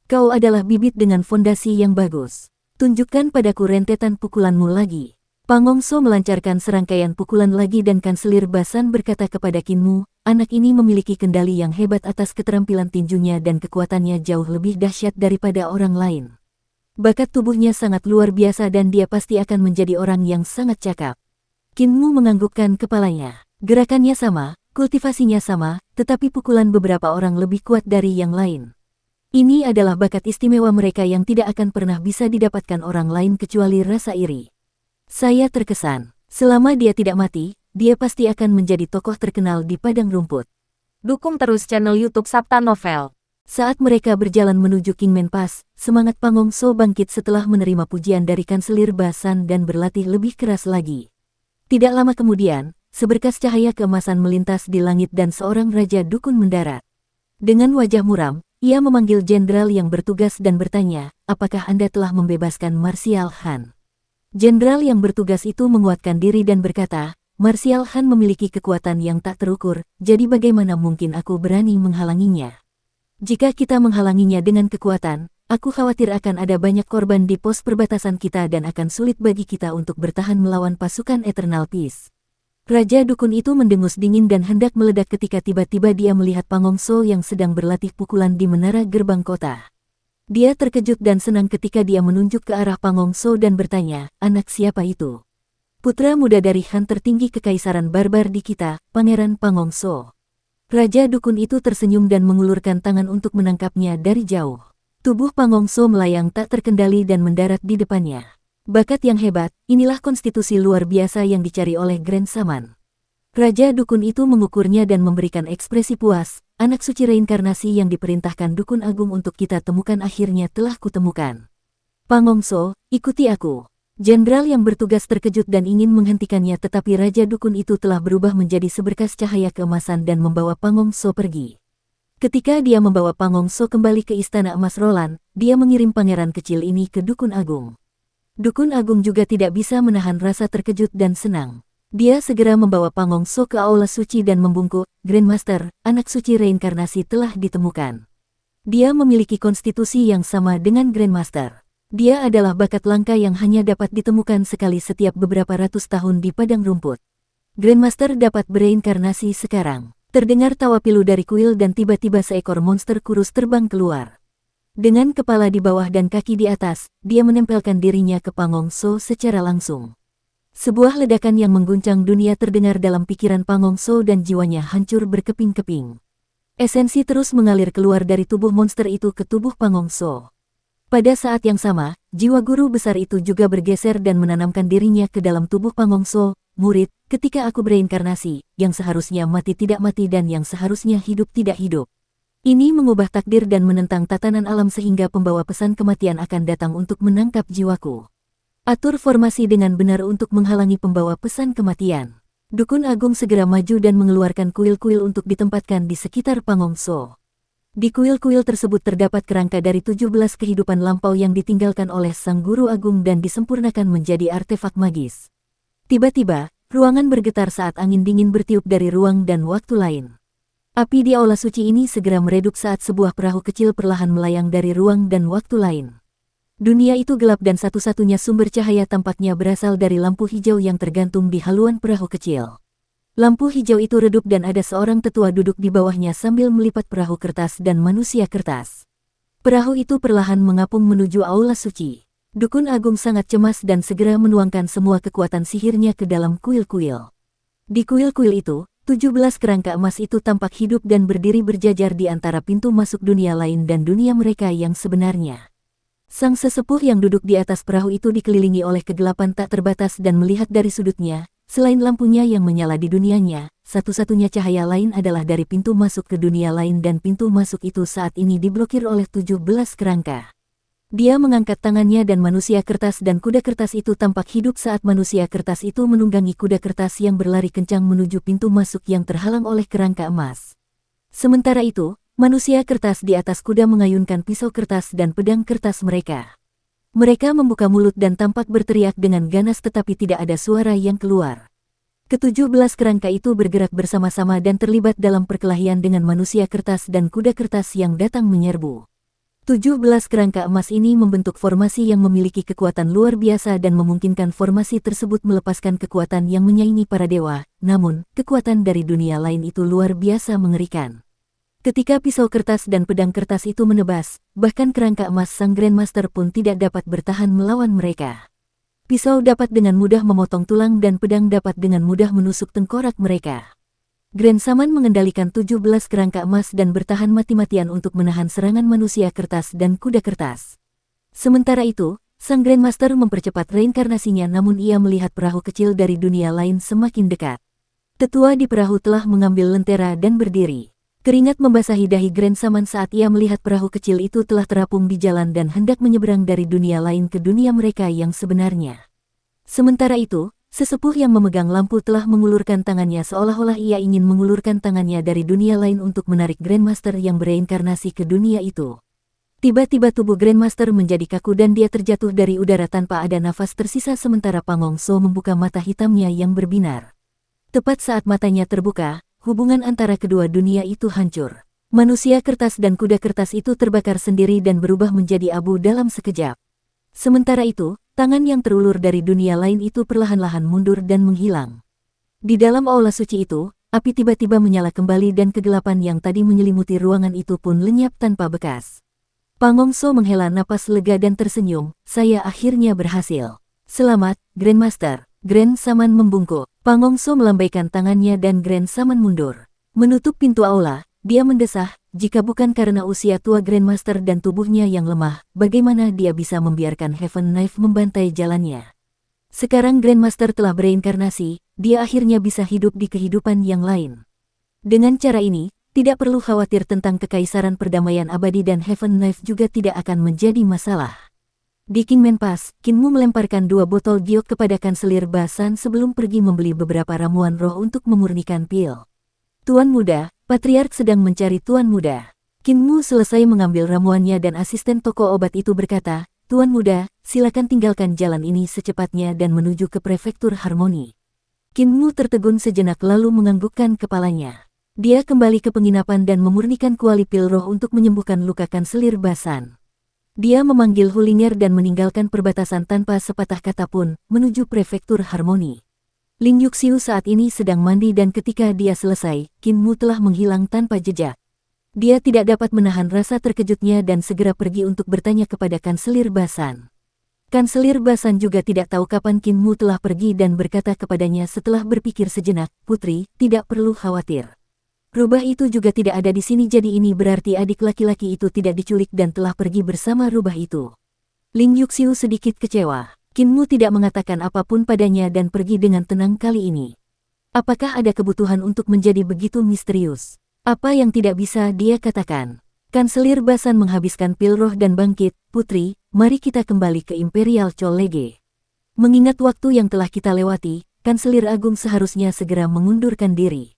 Kau adalah bibit dengan fondasi yang bagus. Tunjukkan padaku rentetan pukulanmu lagi. Pangongso melancarkan serangkaian pukulan lagi dan Kanselir Basan berkata kepada Qin Mu, anak ini memiliki kendali yang hebat atas keterampilan tinjunya dan kekuatannya jauh lebih dahsyat daripada orang lain. Bakat tubuhnya sangat luar biasa dan dia pasti akan menjadi orang yang sangat cakap. Qin Mu menganggukkan kepalanya. Gerakannya sama, kultivasinya sama, tetapi pukulan beberapa orang lebih kuat dari yang lain. Ini adalah bakat istimewa mereka yang tidak akan pernah bisa didapatkan orang lain kecuali rasa iri. Saya terkesan, selama dia tidak mati, dia pasti akan menjadi tokoh terkenal di Padang Rumput. Dukung terus channel YouTube Sabta Novel. Saat mereka berjalan menuju Kingman Pass, semangat Pangongso bangkit setelah menerima pujian dari Kanselir Basan dan berlatih lebih keras lagi. Tidak lama kemudian, seberkas cahaya keemasan melintas di langit dan seorang raja dukun mendarat. Dengan wajah muram, ia memanggil jenderal yang bertugas dan bertanya, apakah Anda telah membebaskan Martial Han? Jenderal yang bertugas itu menguatkan diri dan berkata, Martial Han memiliki kekuatan yang tak terukur, jadi bagaimana mungkin aku berani menghalanginya? Jika kita menghalanginya dengan kekuatan, aku khawatir akan ada banyak korban di pos perbatasan kita dan akan sulit bagi kita untuk bertahan melawan pasukan Eternal Peace. Raja dukun itu mendengus dingin dan hendak meledak ketika tiba-tiba dia melihat Pangongso yang sedang berlatih pukulan di menara gerbang kota. Dia terkejut dan senang ketika dia menunjuk ke arah Pangongso dan bertanya, "Anak siapa itu?" "Putra muda dari Han tertinggi Kekaisaran Barbar di kita, Pangeran Pangongso." Raja dukun itu tersenyum dan mengulurkan tangan untuk menangkapnya dari jauh. Tubuh Pangongso melayang tak terkendali dan mendarat di depannya. Bakat yang hebat, inilah konstitusi luar biasa yang dicari oleh Grand Shaman. Raja dukun itu mengukurnya dan memberikan ekspresi puas. "Anak suci reinkarnasi yang diperintahkan dukun agung untuk kita temukan akhirnya telah kutemukan. Pangongso, ikuti aku." Jenderal yang bertugas terkejut dan ingin menghentikannya, tetapi Raja dukun itu telah berubah menjadi seberkas cahaya keemasan dan membawa Pangongso pergi. Ketika dia membawa Pangongso kembali ke Istana Emas Roland, dia mengirim pangeran kecil ini ke Dukun Agung. Dukun Agung juga tidak bisa menahan rasa terkejut dan senang. Dia segera membawa Pangongso ke Aula Suci dan membungkuk, "Grandmaster, anak suci reinkarnasi telah ditemukan. Dia memiliki konstitusi yang sama dengan Grandmaster. Dia adalah bakat langka yang hanya dapat ditemukan sekali setiap beberapa ratus tahun di padang rumput. Grandmaster dapat bereinkarnasi sekarang." Terdengar tawa pilu dari kuil dan tiba-tiba seekor monster kurus terbang keluar. Dengan kepala di bawah dan kaki di atas, dia menempelkan dirinya ke Pangongso secara langsung. Sebuah ledakan yang mengguncang dunia terdengar dalam pikiran Pangongso dan jiwanya hancur berkeping-keping. Esensi terus mengalir keluar dari tubuh monster itu ke tubuh Pangongso. Pada saat yang sama, jiwa guru besar itu juga bergeser dan menanamkan dirinya ke dalam tubuh Pangongso. "Murid, ketika aku bereinkarnasi, yang seharusnya mati tidak mati dan yang seharusnya hidup tidak hidup. Ini mengubah takdir dan menentang tatanan alam sehingga pembawa pesan kematian akan datang untuk menangkap jiwaku. Atur formasi dengan benar untuk menghalangi pembawa pesan kematian." Dukun Agung segera maju dan mengeluarkan kuil-kuil untuk ditempatkan di sekitar Pangongso. Di kuil-kuil tersebut terdapat kerangka dari 17 kehidupan lampau yang ditinggalkan oleh Sang Guru Agung dan disempurnakan menjadi artefak magis. Tiba-tiba, ruangan bergetar saat angin dingin bertiup dari ruang dan waktu lain. Api di Aula Suci ini segera meredup saat sebuah perahu kecil perlahan melayang dari ruang dan waktu lain. Dunia itu gelap dan satu-satunya sumber cahaya tampaknya berasal dari lampu hijau yang tergantung di haluan perahu kecil. Lampu hijau itu redup dan ada seorang tetua duduk di bawahnya sambil melipat perahu kertas dan manusia kertas. Perahu itu perlahan mengapung menuju Aula Suci. Dukun Agung sangat cemas dan segera menuangkan semua kekuatan sihirnya ke dalam kuil-kuil. Di kuil-kuil itu, 17 kerangka emas itu tampak hidup dan berdiri berjajar di antara pintu masuk dunia lain dan dunia mereka yang sebenarnya. Sang sesepuh yang duduk di atas perahu itu dikelilingi oleh kegelapan tak terbatas dan melihat dari sudutnya, selain lampunya yang menyala di dunianya, satu-satunya cahaya lain adalah dari pintu masuk ke dunia lain dan pintu masuk itu saat ini diblokir oleh 17 kerangka. Dia mengangkat tangannya dan manusia kertas dan kuda kertas itu tampak hidup saat manusia kertas itu menunggangi kuda kertas yang berlari kencang menuju pintu masuk yang terhalang oleh kerangka emas. Sementara itu, manusia kertas di atas kuda mengayunkan pisau kertas dan pedang kertas mereka. Mereka membuka mulut dan tampak berteriak dengan ganas tetapi tidak ada suara yang keluar. Ke-17 kerangka itu bergerak bersama-sama dan terlibat dalam perkelahian dengan manusia kertas dan kuda kertas yang datang menyerbu. 17 kerangka emas ini membentuk formasi yang memiliki kekuatan luar biasa dan memungkinkan formasi tersebut melepaskan kekuatan yang menyaingi para dewa, namun, kekuatan dari dunia lain itu luar biasa mengerikan. Ketika pisau kertas dan pedang kertas itu menebas, bahkan kerangka emas Sang Grandmaster pun tidak dapat bertahan melawan mereka. Pisau dapat dengan mudah memotong tulang dan pedang dapat dengan mudah menusuk tengkorak mereka. Grand Shaman mengendalikan 17 kerangka emas dan bertahan mati-matian untuk menahan serangan manusia kertas dan kuda kertas. Sementara itu, Sang Grandmaster mempercepat reinkarnasinya namun ia melihat perahu kecil dari dunia lain semakin dekat. Tetua di perahu telah mengambil lentera dan berdiri. Keringat membasahi dahi Grand Shaman saat ia melihat perahu kecil itu telah terapung di jalan dan hendak menyeberang dari dunia lain ke dunia mereka yang sebenarnya. Sementara itu, sesepuh yang memegang lampu telah mengulurkan tangannya seolah-olah ia ingin mengulurkan tangannya dari dunia lain untuk menarik Grandmaster yang bereinkarnasi ke dunia itu. Tiba-tiba tubuh Grandmaster menjadi kaku dan dia terjatuh dari udara tanpa ada nafas tersisa sementara Pangongso membuka mata hitamnya yang berbinar. Tepat saat matanya terbuka, hubungan antara kedua dunia itu hancur. Manusia kertas dan kuda kertas itu terbakar sendiri dan berubah menjadi abu dalam sekejap. Sementara itu, tangan yang terulur dari dunia lain itu perlahan-lahan mundur dan menghilang. Di dalam aula suci itu, api tiba-tiba menyala kembali dan kegelapan yang tadi menyelimuti ruangan itu pun lenyap tanpa bekas. Pangongso menghela napas lega dan tersenyum, saya akhirnya berhasil. Selamat, Grandmaster. Grand Saman membungkuk. Pangongso melambaikan tangannya dan Grand Saman mundur. Menutup pintu aula, dia mendesah, jika bukan karena usia tua Grandmaster dan tubuhnya yang lemah, bagaimana dia bisa membiarkan Heaven Knife membantai jalannya? Sekarang Grandmaster telah bereinkarnasi, dia akhirnya bisa hidup di kehidupan yang lain. Dengan cara ini, tidak perlu khawatir tentang kekaisaran perdamaian abadi dan Heaven Knife juga tidak akan menjadi masalah. Di Kingman Pass, Kinmu melemparkan 2 botol giok kepada Kanselir Basan sebelum pergi membeli beberapa ramuan roh untuk memurnikan pil. Tuan Muda, Patriark sedang mencari Tuan Muda. Kinmu selesai mengambil ramuannya dan asisten toko obat itu berkata, Tuan Muda, silakan tinggalkan jalan ini secepatnya dan menuju ke Prefektur Harmoni. Kinmu tertegun sejenak lalu menganggukkan kepalanya. Dia kembali ke penginapan dan memurnikan kuali pil roh untuk menyembuhkan luka Kanselir Basan. Dia memanggil Hulinger dan meninggalkan perbatasan tanpa sepatah kata pun, menuju Prefektur Harmoni. Ling Yuxiu saat ini sedang mandi dan ketika dia selesai, Kinmu telah menghilang tanpa jejak. Dia tidak dapat menahan rasa terkejutnya dan segera pergi untuk bertanya kepada Kanselir Basan. Kanselir Basan juga tidak tahu kapan Kinmu telah pergi dan berkata kepadanya setelah berpikir sejenak, Putri, tidak perlu khawatir. Rubah itu juga tidak ada di sini jadi ini berarti adik laki-laki itu tidak diculik dan telah pergi bersama rubah itu. Ling Yuxiu sedikit kecewa. Kinmu tidak mengatakan apapun padanya dan pergi dengan tenang kali ini. Apakah ada kebutuhan untuk menjadi begitu misterius? Apa yang tidak bisa dia katakan? Kanselir Basan menghabiskan pil roh dan bangkit, Putri, mari kita kembali ke Imperial College. Mengingat waktu yang telah kita lewati, Kanselir Agung seharusnya segera mengundurkan diri.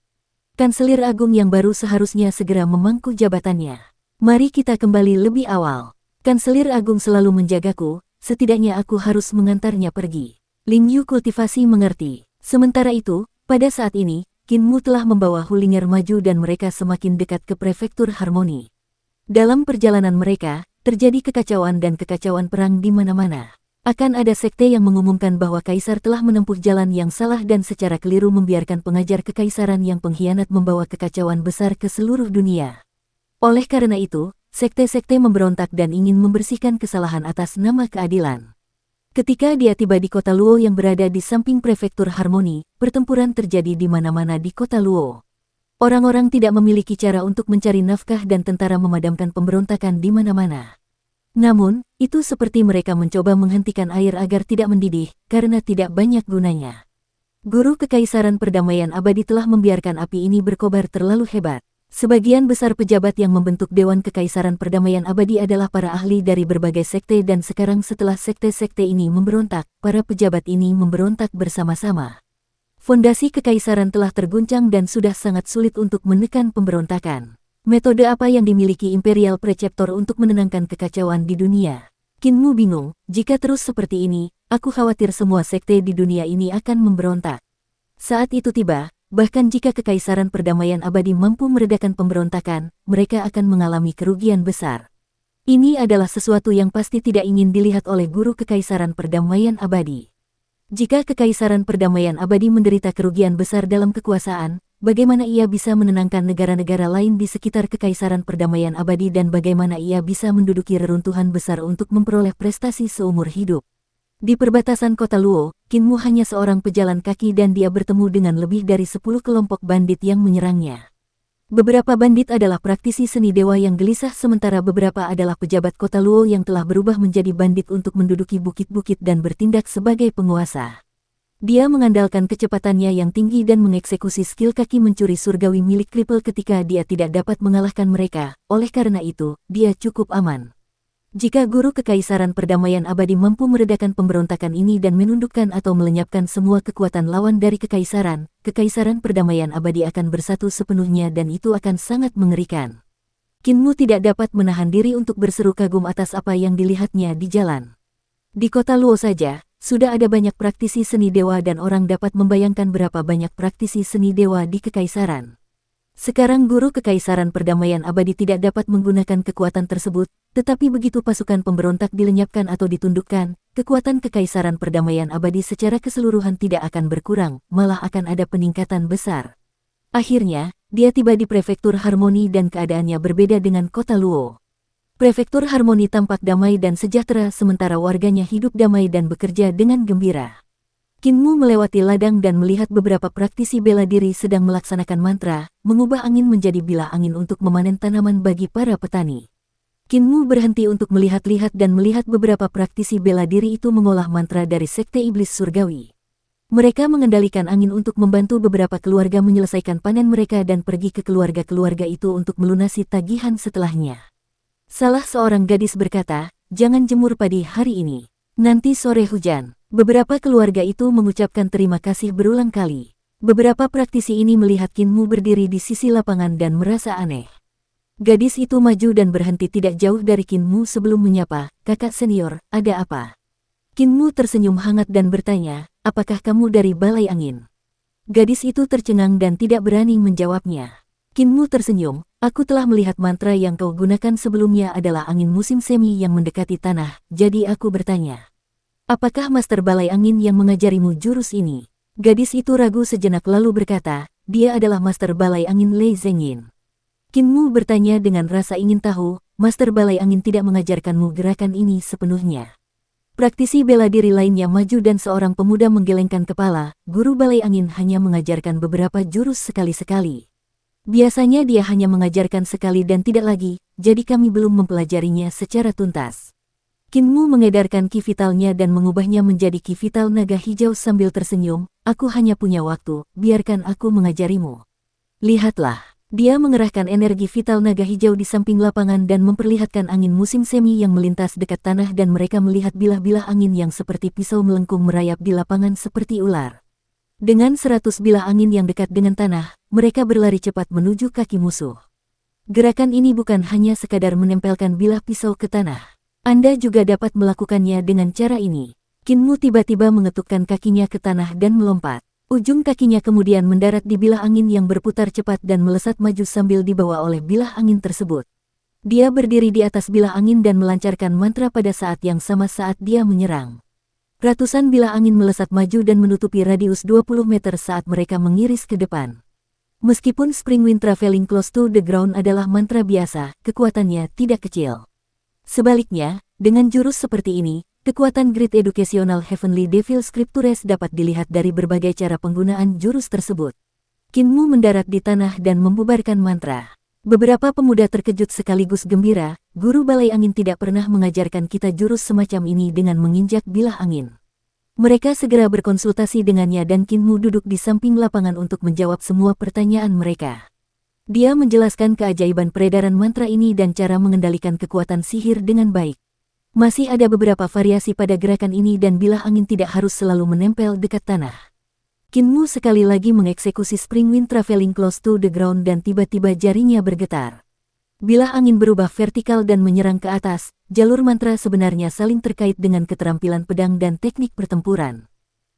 Kanselir Agung yang baru seharusnya segera memangku jabatannya. Mari kita kembali lebih awal. Kanselir Agung selalu menjagaku, setidaknya aku harus mengantarnya pergi. Ling Yu kultivasi mengerti. Sementara itu, pada saat ini, Kinmu telah membawa Hulinger maju dan mereka semakin dekat ke Prefektur Harmoni. Dalam perjalanan mereka, terjadi kekacauan dan kekacauan perang di mana-mana. Akan ada sekte yang mengumumkan bahwa Kaisar telah menempuh jalan yang salah dan secara keliru membiarkan pengajar kekaisaran yang pengkhianat membawa kekacauan besar ke seluruh dunia. Oleh karena itu, sekte-sekte memberontak dan ingin membersihkan kesalahan atas nama keadilan. Ketika dia tiba di kota Luo yang berada di samping Prefektur Harmoni, pertempuran terjadi di mana-mana di kota Luo. Orang-orang tidak memiliki cara untuk mencari nafkah dan tentara memadamkan pemberontakan di mana-mana. Namun, itu seperti mereka mencoba menghentikan air agar tidak mendidih, karena tidak banyak gunanya. Guru Kekaisaran Perdamaian Abadi telah membiarkan api ini berkobar terlalu hebat. Sebagian besar pejabat yang membentuk Dewan Kekaisaran Perdamaian Abadi adalah para ahli dari berbagai sekte dan sekarang setelah sekte-sekte ini memberontak, para pejabat ini memberontak bersama-sama. Fondasi kekaisaran telah terguncang dan sudah sangat sulit untuk menekan pemberontakan. Metode apa yang dimiliki Imperial Preceptor untuk menenangkan kekacauan di dunia? Kinmu bingung, jika terus seperti ini, aku khawatir semua sekte di dunia ini akan memberontak. Saat itu tiba, bahkan jika Kekaisaran Perdamaian Abadi mampu meredakan pemberontakan, mereka akan mengalami kerugian besar. Ini adalah sesuatu yang pasti tidak ingin dilihat oleh Guru Kekaisaran Perdamaian Abadi. Jika Kekaisaran Perdamaian Abadi menderita kerugian besar dalam kekuasaan, bagaimana ia bisa menenangkan negara-negara lain di sekitar Kekaisaran Perdamaian Abadi dan bagaimana ia bisa menduduki reruntuhan besar untuk memperoleh prestasi seumur hidup? Di perbatasan kota Luo, Kinmu hanya seorang pejalan kaki dan dia bertemu dengan lebih dari 10 kelompok bandit yang menyerangnya. Beberapa bandit adalah praktisi seni dewa yang gelisah sementara beberapa adalah pejabat kota Luo yang telah berubah menjadi bandit untuk menduduki bukit-bukit dan bertindak sebagai penguasa. Dia mengandalkan kecepatannya yang tinggi dan mengeksekusi skill kaki mencuri surgawi milik Cripple ketika dia tidak dapat mengalahkan mereka, oleh karena itu, dia cukup aman. Jika Guru Kekaisaran Perdamaian Abadi mampu meredakan pemberontakan ini dan menundukkan atau melenyapkan semua kekuatan lawan dari Kekaisaran, Kekaisaran Perdamaian Abadi akan bersatu sepenuhnya dan itu akan sangat mengerikan. Kinmu tidak dapat menahan diri untuk berseru kagum atas apa yang dilihatnya di jalan. Di kota Luo saja, sudah ada banyak praktisi seni dewa dan orang dapat membayangkan berapa banyak praktisi seni dewa di Kekaisaran. Sekarang Guru Kekaisaran Perdamaian Abadi tidak dapat menggunakan kekuatan tersebut, Tetapi begitu pasukan pemberontak dilenyapkan atau ditundukkan, kekuatan kekaisaran perdamaian abadi secara keseluruhan tidak akan berkurang, malah akan ada peningkatan besar. Akhirnya, dia tiba di prefektur Harmoni dan keadaannya berbeda dengan kota Luo. Prefektur Harmoni tampak damai dan sejahtera sementara warganya hidup damai dan bekerja dengan gembira. Kinmu melewati ladang dan melihat beberapa praktisi bela diri sedang melaksanakan mantra, mengubah angin menjadi bilah angin untuk memanen tanaman bagi para petani. Kinmu berhenti untuk melihat-lihat dan melihat beberapa praktisi bela diri itu mengolah mantra dari sekte iblis surgawi. Mereka mengendalikan angin untuk membantu beberapa keluarga menyelesaikan panen mereka dan pergi ke keluarga-keluarga itu untuk melunasi tagihan setelahnya. Salah seorang gadis berkata, "Jangan jemur padi hari ini. Nanti sore hujan." Beberapa keluarga itu mengucapkan terima kasih berulang kali. Beberapa praktisi ini melihat Kinmu berdiri di sisi lapangan dan merasa aneh. Gadis itu maju dan berhenti tidak jauh dari Kinmu sebelum menyapa, "Kakak senior, ada apa?" Kinmu tersenyum hangat dan bertanya, "Apakah kamu dari Balai Angin?" Gadis itu tercengang dan tidak berani menjawabnya. Kinmu tersenyum, "Aku telah melihat mantra yang kau gunakan sebelumnya adalah angin musim semi yang mendekati tanah, jadi aku bertanya. Apakah Master Balai Angin yang mengajarimu jurus ini?" Gadis itu ragu sejenak lalu berkata, "Dia adalah Master Balai Angin Lei Zengyin." Kinmu bertanya dengan rasa ingin tahu, "Master Balai Angin tidak mengajarkanmu gerakan ini sepenuhnya?" Praktisi bela diri lainnya maju dan seorang pemuda menggelengkan kepala, "Guru Balai Angin hanya mengajarkan beberapa jurus sekali-sekali. Biasanya dia hanya mengajarkan sekali dan tidak lagi, jadi kami belum mempelajarinya secara tuntas." Kinmu mengedarkan ki vitalnya dan mengubahnya menjadi ki vital naga hijau sambil tersenyum, "Aku hanya punya waktu, biarkan aku mengajarimu." Lihatlah. Dia mengerahkan energi vital naga hijau di samping lapangan dan memperlihatkan angin musim semi yang melintas dekat tanah dan mereka melihat bilah-bilah angin yang seperti pisau melengkung merayap di lapangan seperti ular. Dengan 100 bilah angin yang dekat dengan tanah, mereka berlari cepat menuju kaki musuh. Gerakan ini bukan hanya sekadar menempelkan bilah pisau ke tanah. Anda juga dapat melakukannya dengan cara ini. Kinmu tiba-tiba mengetukkan kakinya ke tanah dan melompat. Ujung kakinya kemudian mendarat di bilah angin yang berputar cepat dan melesat maju sambil dibawa oleh bilah angin tersebut. Dia berdiri di atas bilah angin dan melancarkan mantra pada saat yang sama saat dia menyerang. Ratusan bilah angin melesat maju dan menutupi radius 20 meter saat mereka mengiris ke depan. Meskipun Spring Wind Traveling Close to the Ground adalah mantra biasa, kekuatannya tidak kecil. Sebaliknya, dengan jurus seperti ini, kekuatan Great Educational Heavenly Devil Scriptures dapat dilihat dari berbagai cara penggunaan jurus tersebut. Kinmu mendarat di tanah dan membubarkan mantra. Beberapa pemuda terkejut sekaligus gembira, Guru Balai Angin tidak pernah mengajarkan kita jurus semacam ini dengan menginjak bilah angin. Mereka segera berkonsultasi dengannya dan Kinmu duduk di samping lapangan untuk menjawab semua pertanyaan mereka. Dia menjelaskan keajaiban peredaran mantra ini dan cara mengendalikan kekuatan sihir dengan baik. Masih ada beberapa variasi pada gerakan ini dan bilah angin tidak harus selalu menempel dekat tanah. Kinmu sekali lagi mengeksekusi Spring Wind Traveling Close to the Ground dan tiba-tiba jarinya bergetar. Bilah angin berubah vertikal dan menyerang ke atas. Jalur mantra sebenarnya saling terkait dengan keterampilan pedang dan teknik pertempuran.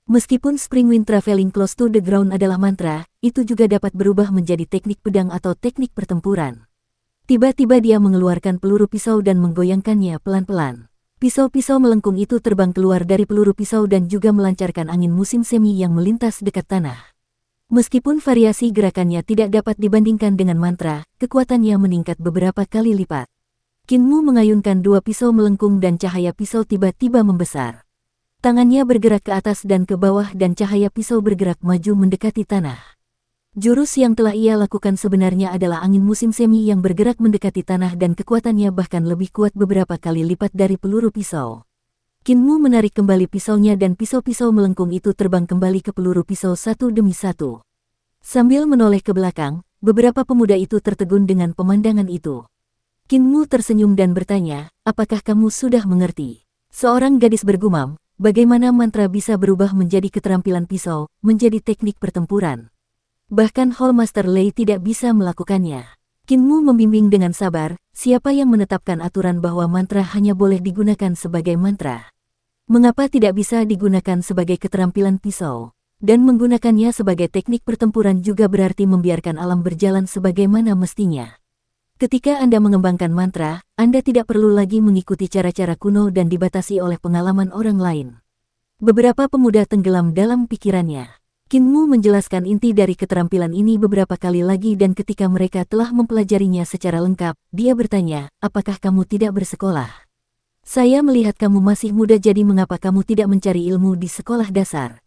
Meskipun Spring Wind Traveling Close to the Ground adalah mantra, itu juga dapat berubah menjadi teknik pedang atau teknik pertempuran. Tiba-tiba dia mengeluarkan peluru pisau dan menggoyangkannya pelan-pelan. Pisau-pisau melengkung itu terbang keluar dari peluru pisau dan juga melancarkan angin musim semi yang melintas dekat tanah. Meskipun variasi gerakannya tidak dapat dibandingkan dengan mantra, kekuatannya meningkat beberapa kali lipat. Kinmu mengayunkan dua pisau melengkung dan cahaya pisau tiba-tiba membesar. Tangannya bergerak ke atas dan ke bawah dan cahaya pisau bergerak maju mendekati tanah. Jurus yang telah ia lakukan sebenarnya adalah angin musim semi yang bergerak mendekati tanah dan kekuatannya bahkan lebih kuat beberapa kali lipat dari peluru pisau. Kinmu menarik kembali pisaunya dan pisau-pisau melengkung itu terbang kembali ke peluru pisau satu demi satu. Sambil menoleh ke belakang, beberapa pemuda itu tertegun dengan pemandangan itu. Kinmu tersenyum dan bertanya, "Apakah kamu sudah mengerti?" Seorang gadis bergumam, "Bagaimana mantra bisa berubah menjadi keterampilan pisau, menjadi teknik pertempuran? Bahkan Hallmaster Lei tidak bisa melakukannya." Kinmu membimbing dengan sabar, "Siapa yang menetapkan aturan bahwa mantra hanya boleh digunakan sebagai mantra? Mengapa tidak bisa digunakan sebagai keterampilan pisau? Dan menggunakannya sebagai teknik pertempuran juga berarti membiarkan alam berjalan sebagaimana mestinya." Ketika Anda mengembangkan mantra, Anda tidak perlu lagi mengikuti cara-cara kuno dan dibatasi oleh pengalaman orang lain. Beberapa pemuda tenggelam dalam pikirannya. Kinmu menjelaskan inti dari keterampilan ini beberapa kali lagi dan ketika mereka telah mempelajarinya secara lengkap, dia bertanya, apakah kamu tidak bersekolah? Saya melihat kamu masih muda jadi mengapa kamu tidak mencari ilmu di sekolah dasar?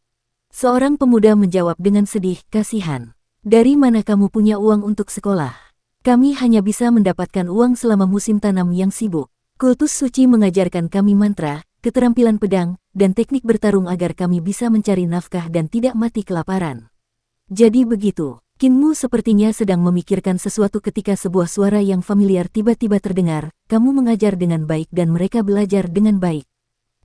Seorang pemuda menjawab dengan sedih, kasihan. Dari mana kamu punya uang untuk sekolah? Kami hanya bisa mendapatkan uang selama musim tanam yang sibuk. Kultus suci mengajarkan kami mantra, keterampilan pedang, dan teknik bertarung agar kami bisa mencari nafkah dan tidak mati kelaparan. Jadi begitu, Kinmu sepertinya sedang memikirkan sesuatu ketika sebuah suara yang familiar tiba-tiba terdengar, kamu mengajar dengan baik dan mereka belajar dengan baik.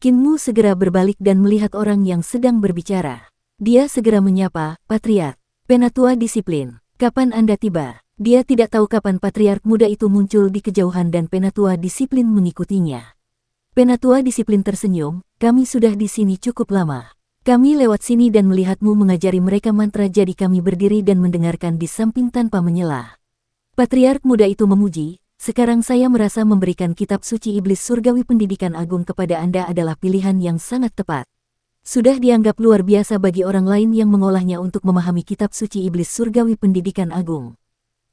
Kinmu segera berbalik dan melihat orang yang sedang berbicara. Dia segera menyapa, Patriark, Penatua Disiplin, kapan Anda tiba? Dia tidak tahu kapan patriark muda itu muncul di kejauhan dan Penatua Disiplin mengikutinya. Penatua Disiplin tersenyum, kami sudah di sini cukup lama. Kami lewat sini dan melihatmu mengajari mereka mantra jadi kami berdiri dan mendengarkan di samping tanpa menyela. Patriark muda itu memuji, sekarang saya merasa memberikan kitab suci iblis surgawi pendidikan agung kepada Anda adalah pilihan yang sangat tepat. Sudah dianggap luar biasa bagi orang lain yang mengolahnya untuk memahami kitab suci iblis surgawi pendidikan agung.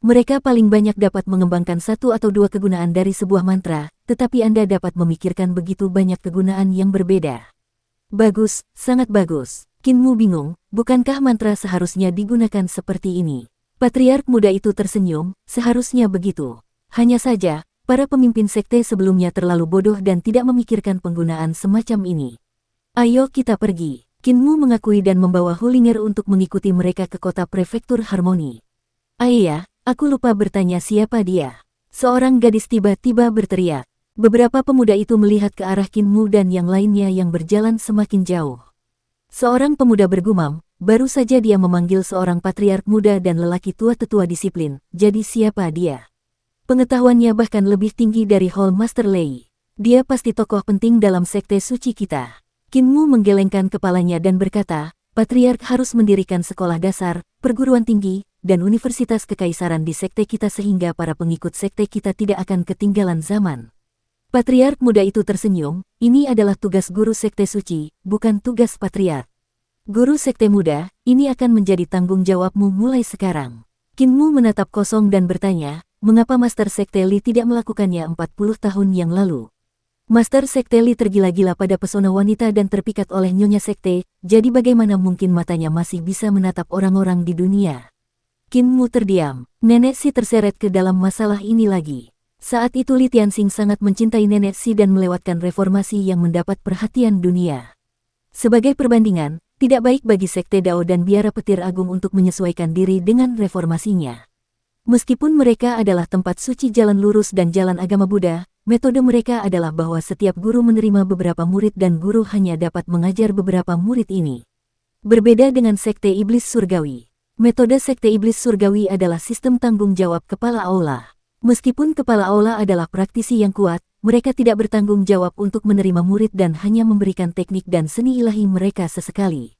Mereka paling banyak dapat mengembangkan satu atau dua kegunaan dari sebuah mantra, tetapi Anda dapat memikirkan begitu banyak kegunaan yang berbeda. Bagus, sangat bagus. Kinmu bingung, bukankah mantra seharusnya digunakan seperti ini? Patriark muda itu tersenyum, seharusnya begitu. Hanya saja, para pemimpin sekte sebelumnya terlalu bodoh dan tidak memikirkan penggunaan semacam ini. Ayo kita pergi. Kinmu mengakui dan membawa Hulinger untuk mengikuti mereka ke kota prefektur Harmoni. Ayah, aku lupa bertanya siapa dia. Seorang gadis tiba-tiba berteriak. Beberapa pemuda itu melihat ke arah Kinmu dan yang lainnya yang berjalan semakin jauh. Seorang pemuda bergumam, baru saja dia memanggil seorang patriark muda dan lelaki tua tetua disiplin, jadi siapa dia? Pengetahuannya bahkan lebih tinggi dari Hall Master Lei. Dia pasti tokoh penting dalam sekte suci kita. Kinmu menggelengkan kepalanya dan berkata, patriark harus mendirikan sekolah dasar, perguruan tinggi, dan universitas kekaisaran di sekte kita sehingga para pengikut sekte kita tidak akan ketinggalan zaman. Patriark muda itu tersenyum, ini adalah tugas guru sekte suci, bukan tugas patriark. Guru sekte muda, ini akan menjadi tanggung jawabmu mulai sekarang. Kinmu menatap kosong dan bertanya, mengapa Master Sekte Li tidak melakukannya 40 tahun yang lalu? Master Sekte Li tergila-gila pada pesona wanita dan terpikat oleh Nyonya Sekte, jadi bagaimana mungkin matanya masih bisa menatap orang-orang di dunia? Kinmu terdiam, Nenek Si terseret ke dalam masalah ini lagi. Saat itu Li Tianxing sangat mencintai Nenek Si dan melewatkan reformasi yang mendapat perhatian dunia. Sebagai perbandingan, tidak baik bagi Sekte Dao dan Biara Petir Agung untuk menyesuaikan diri dengan reformasinya. Meskipun mereka adalah tempat suci jalan lurus dan jalan agama Buddha, metode mereka adalah bahwa setiap guru menerima beberapa murid dan guru hanya dapat mengajar beberapa murid ini. Berbeda dengan Sekte Iblis Surgawi. Metode Sekte Iblis Surgawi adalah sistem tanggung jawab kepala aula. Meskipun kepala aula adalah praktisi yang kuat, mereka tidak bertanggung jawab untuk menerima murid dan hanya memberikan teknik dan seni ilahi mereka sesekali.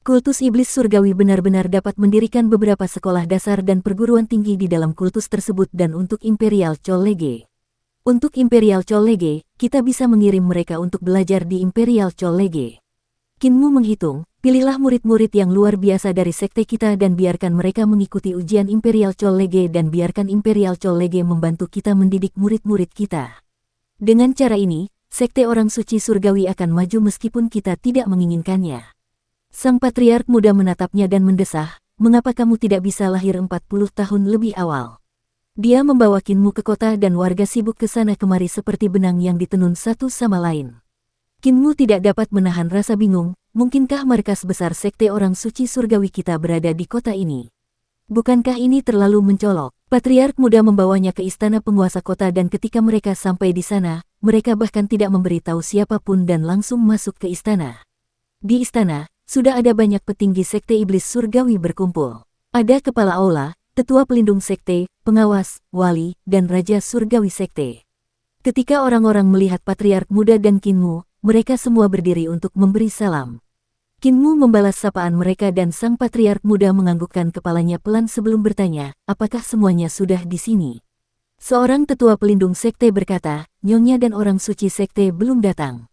Kultus Iblis Surgawi benar-benar dapat mendirikan beberapa sekolah dasar dan perguruan tinggi di dalam kultus tersebut dan untuk Imperial Chollege. Untuk Imperial Chollege, kita bisa mengirim mereka untuk belajar di Imperial Chollege. Kinmu menghitung, pilihlah murid-murid yang luar biasa dari sekte kita dan biarkan mereka mengikuti ujian Imperial Chollege dan biarkan Imperial Chollege membantu kita mendidik murid-murid kita. Dengan cara ini, sekte orang suci surgawi akan maju meskipun kita tidak menginginkannya. Sang patriark muda menatapnya dan mendesah, mengapa kamu tidak bisa lahir 40 tahun lebih awal? Dia membawa Kinmu ke kota dan warga sibuk ke sana kemari seperti benang yang ditenun satu sama lain. Kinmu tidak dapat menahan rasa bingung, mungkinkah markas besar sekte orang suci surgawi kita berada di kota ini? Bukankah ini terlalu mencolok? Patriark muda membawanya ke istana penguasa kota dan ketika mereka sampai di sana, mereka bahkan tidak memberitahu siapapun dan langsung masuk ke istana. Di istana, sudah ada banyak petinggi sekte iblis surgawi berkumpul. Ada kepala aula, tetua pelindung sekte, pengawas, wali, dan raja surgawi sekte. Ketika orang-orang melihat patriark muda dan Kinmu, mereka semua berdiri untuk memberi salam. Kinmu membalas sapaan mereka dan sang patriark muda menganggukkan kepalanya pelan sebelum bertanya, apakah semuanya sudah di sini? Seorang tetua pelindung sekte berkata, Nyonya dan orang suci sekte belum datang.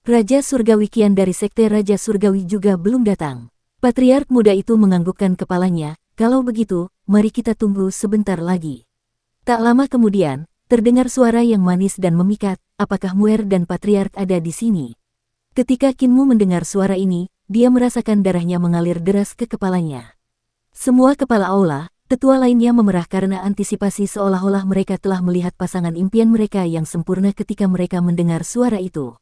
Raja Surgawi Kian dari sekte Raja Surgawi juga belum datang. Patriark muda itu menganggukkan kepalanya, kalau begitu, mari kita tunggu sebentar lagi. Tak lama kemudian, terdengar suara yang manis dan memikat, apakah Muer dan Patriark ada di sini? Ketika Kinmu mendengar suara ini, dia merasakan darahnya mengalir deras ke kepalanya. Semua kepala aula, tetua lainnya memerah karena antisipasi seolah-olah mereka telah melihat pasangan impian mereka yang sempurna ketika mereka mendengar suara itu.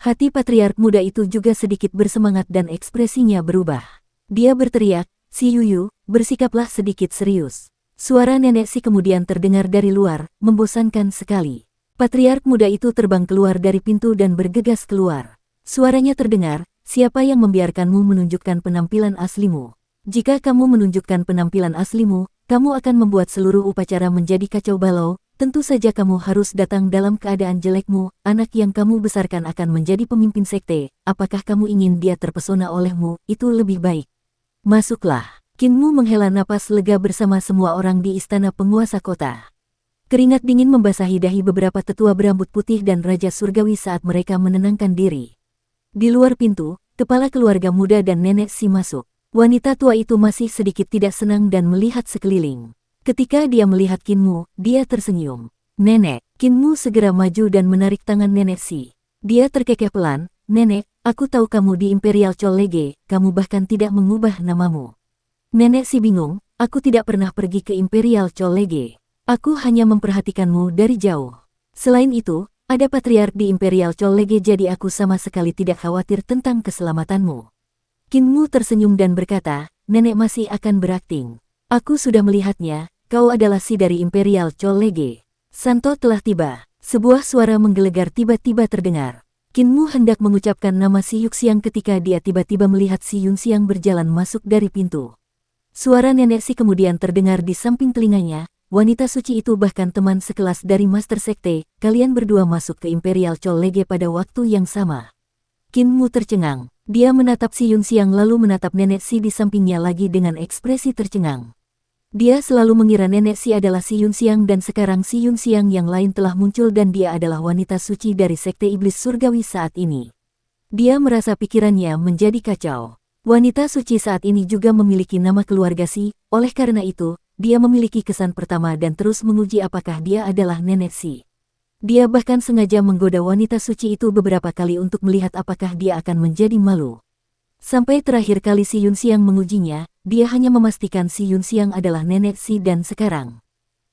Hati Patriark muda itu juga sedikit bersemangat dan ekspresinya berubah. Dia berteriak, "Si Yuyu, bersikaplah sedikit serius." Suara nenek Si kemudian terdengar dari luar, membosankan sekali. Patriark muda itu terbang keluar dari pintu dan bergegas keluar. Suaranya terdengar, "Siapa yang membiarkanmu menunjukkan penampilan aslimu? Jika kamu menunjukkan penampilan aslimu, kamu akan membuat seluruh upacara menjadi kacau balau. Tentu saja kamu harus datang dalam keadaan jelekmu, anak yang kamu besarkan akan menjadi pemimpin sekte. Apakah kamu ingin dia terpesona olehmu? Itu lebih baik. Masuklah." Kinmu menghela napas lega bersama semua orang di istana penguasa kota. Keringat dingin membasahi dahi beberapa tetua berambut putih dan Raja Surgawi saat mereka menenangkan diri. Di luar pintu, kepala keluarga muda dan nenek Si masuk. Wanita tua itu masih sedikit tidak senang dan melihat sekeliling. Ketika dia melihat Kinmu, dia tersenyum. "Nenek." Kinmu segera maju dan menarik tangan nenek Si. Dia terkekeh pelan, "Nenek, aku tahu kamu di Imperial Chollege, kamu bahkan tidak mengubah namamu." Nenek Si bingung, "Aku tidak pernah pergi ke Imperial Chollege. Aku hanya memperhatikanmu dari jauh. Selain itu, ada patriark di Imperial Chollege jadi aku sama sekali tidak khawatir tentang keselamatanmu." Kinmu tersenyum dan berkata, "Nenek masih akan berakting. Aku sudah melihatnya, kau adalah Si dari Imperial Chollege." Santo telah tiba. Sebuah suara menggelegar tiba-tiba terdengar. Kinmu hendak mengucapkan nama Si Yuxiang ketika dia tiba-tiba melihat Si Yunxiang berjalan masuk dari pintu. Suara nenek Si kemudian terdengar di samping telinganya, "Wanita suci itu bahkan teman sekelas dari Master Sekte, kalian berdua masuk ke Imperial Chollege pada waktu yang sama." Kinmu tercengang. Dia menatap Si Yunxiang lalu menatap nenek Si di sampingnya lagi dengan ekspresi tercengang. Dia selalu mengira nenek Si adalah Si Yunxiang dan sekarang Si Yunxiang yang lain telah muncul dan dia adalah wanita suci dari Sekte Iblis Surgawi saat ini. Dia merasa pikirannya menjadi kacau. Wanita suci saat ini juga memiliki nama keluarga Si, oleh karena itu, dia memiliki kesan pertama dan terus menguji apakah dia adalah nenek Si. Dia bahkan sengaja menggoda wanita suci itu beberapa kali untuk melihat apakah dia akan menjadi malu. Sampai terakhir kali Si Yunxiang mengujinya, dia hanya memastikan Si Yunxiang adalah nenek Si dan sekarang.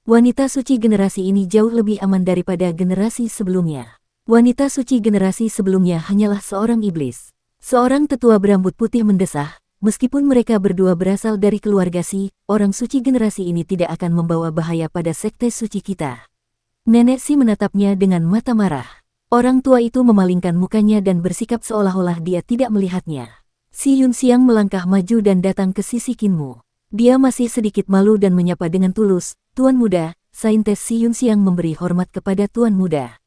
Wanita suci generasi ini jauh lebih aman daripada generasi sebelumnya. Wanita suci generasi sebelumnya hanyalah seorang iblis. Seorang tetua berambut putih mendesah, "Meskipun mereka berdua berasal dari keluarga Si, orang suci generasi ini tidak akan membawa bahaya pada sekte suci kita." Nenek Si menatapnya dengan mata marah. Orang tua itu memalingkan mukanya dan bersikap seolah-olah dia tidak melihatnya. Si Yunxiang melangkah maju dan datang ke sisi Kinmu. Dia masih sedikit malu dan menyapa dengan tulus, "Tuan muda." Saintes Si Yunxiang memberi hormat kepada Tuan muda.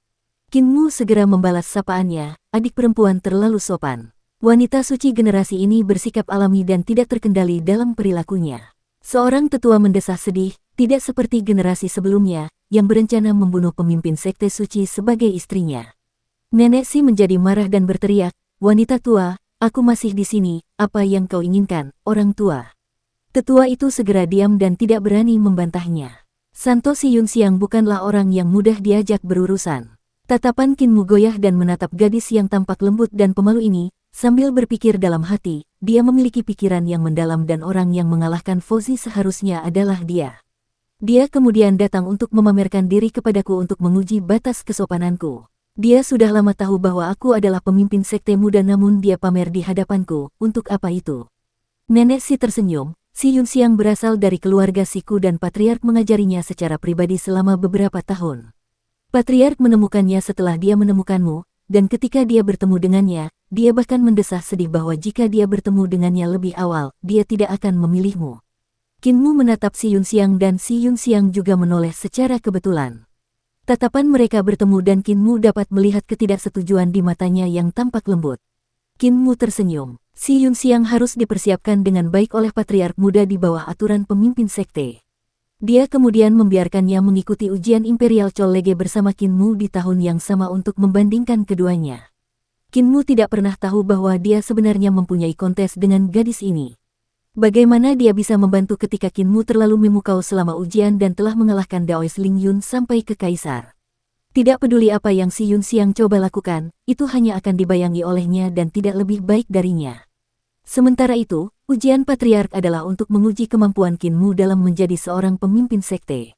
Kinmu segera membalas sapaannya, "Adik perempuan terlalu sopan." Wanita suci generasi ini bersikap alami dan tidak terkendali dalam perilakunya. Seorang tetua mendesah sedih, tidak seperti generasi sebelumnya, yang berencana membunuh pemimpin sekte suci sebagai istrinya. Nenek Si menjadi marah dan berteriak, "Wanita tua, aku masih di sini, apa yang kau inginkan, orang tua?" Tetua itu segera diam dan tidak berani membantahnya. Santo Si Yunxiang bukanlah orang yang mudah diajak berurusan. Tatapan Kinmu goyah dan menatap gadis yang tampak lembut dan pemalu ini, sambil berpikir dalam hati, dia memiliki pikiran yang mendalam dan orang yang mengalahkan Fauzi seharusnya adalah dia. Dia kemudian datang untuk memamerkan diri kepadaku untuk menguji batas kesopananku. Dia sudah lama tahu bahwa aku adalah pemimpin sekte muda namun dia pamer di hadapanku, untuk apa itu? Nenek Si tersenyum, Si Yunxiang berasal dari keluarga Siku dan Patriark mengajarinya secara pribadi selama beberapa tahun. Patriark menemukannya setelah dia menemukanmu, dan ketika dia bertemu dengannya, dia bahkan mendesah sedih bahwa jika dia bertemu dengannya lebih awal, dia tidak akan memilihmu. Kinmu menatap Si Yunxiang dan Si Yunxiang juga menoleh secara kebetulan. Tatapan mereka bertemu dan Kinmu dapat melihat ketidaksetujuan di matanya yang tampak lembut. Kinmu tersenyum. Si Yunxiang harus dipersiapkan dengan baik oleh patriark muda di bawah aturan pemimpin sekte. Dia kemudian membiarkannya mengikuti ujian Imperial College bersama Kinmu di tahun yang sama untuk membandingkan keduanya. Kinmu tidak pernah tahu bahwa dia sebenarnya mempunyai kontes dengan gadis ini. Bagaimana dia bisa membantu ketika Kinmu terlalu memukau selama ujian dan telah mengalahkan Daois Ling Yun sampai ke Kaisar. Tidak peduli apa yang si Yun Xiang coba lakukan, itu hanya akan dibayangi olehnya dan tidak lebih baik darinya. Sementara itu, ujian Patriark adalah untuk menguji kemampuan Kinmu dalam menjadi seorang pemimpin sekte.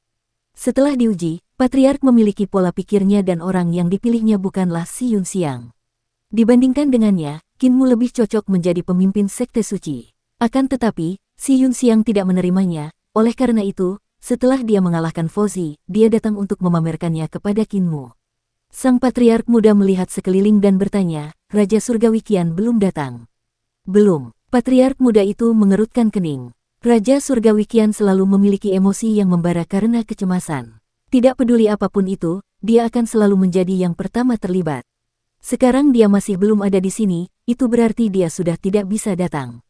Setelah diuji, Patriark memiliki pola pikirnya dan orang yang dipilihnya bukanlah si Yun Xiang. Dibandingkan dengannya, Kinmu lebih cocok menjadi pemimpin sekte suci. Akan tetapi, si Yun Xiang tidak menerimanya, oleh karena itu, setelah dia mengalahkan Fozi, dia datang untuk memamerkannya kepada Kinmu. Sang Patriark muda melihat sekeliling dan bertanya, Raja Surgawi Qian belum datang. Belum. Patriark muda itu mengerutkan kening. Raja Surgawi Qian selalu memiliki emosi yang membara karena kecemasan. Tidak peduli apapun itu, dia akan selalu menjadi yang pertama terlibat. Sekarang dia masih belum ada di sini, itu berarti dia sudah tidak bisa datang.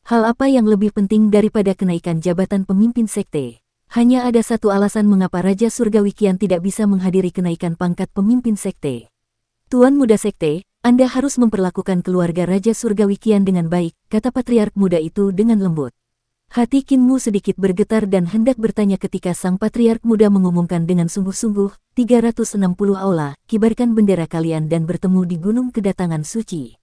Hal apa yang lebih penting daripada kenaikan jabatan pemimpin sekte? Hanya ada satu alasan mengapa Raja Surgawi Qian tidak bisa menghadiri kenaikan pangkat pemimpin sekte. Tuan muda sekte, Anda harus memperlakukan keluarga Raja Surgawi Qian dengan baik, kata Patriark muda itu dengan lembut. Hati Kinmu sedikit bergetar dan hendak bertanya ketika sang Patriark muda mengumumkan dengan sungguh-sungguh, 360 aula, kibarkan bendera kalian dan bertemu di gunung kedatangan suci.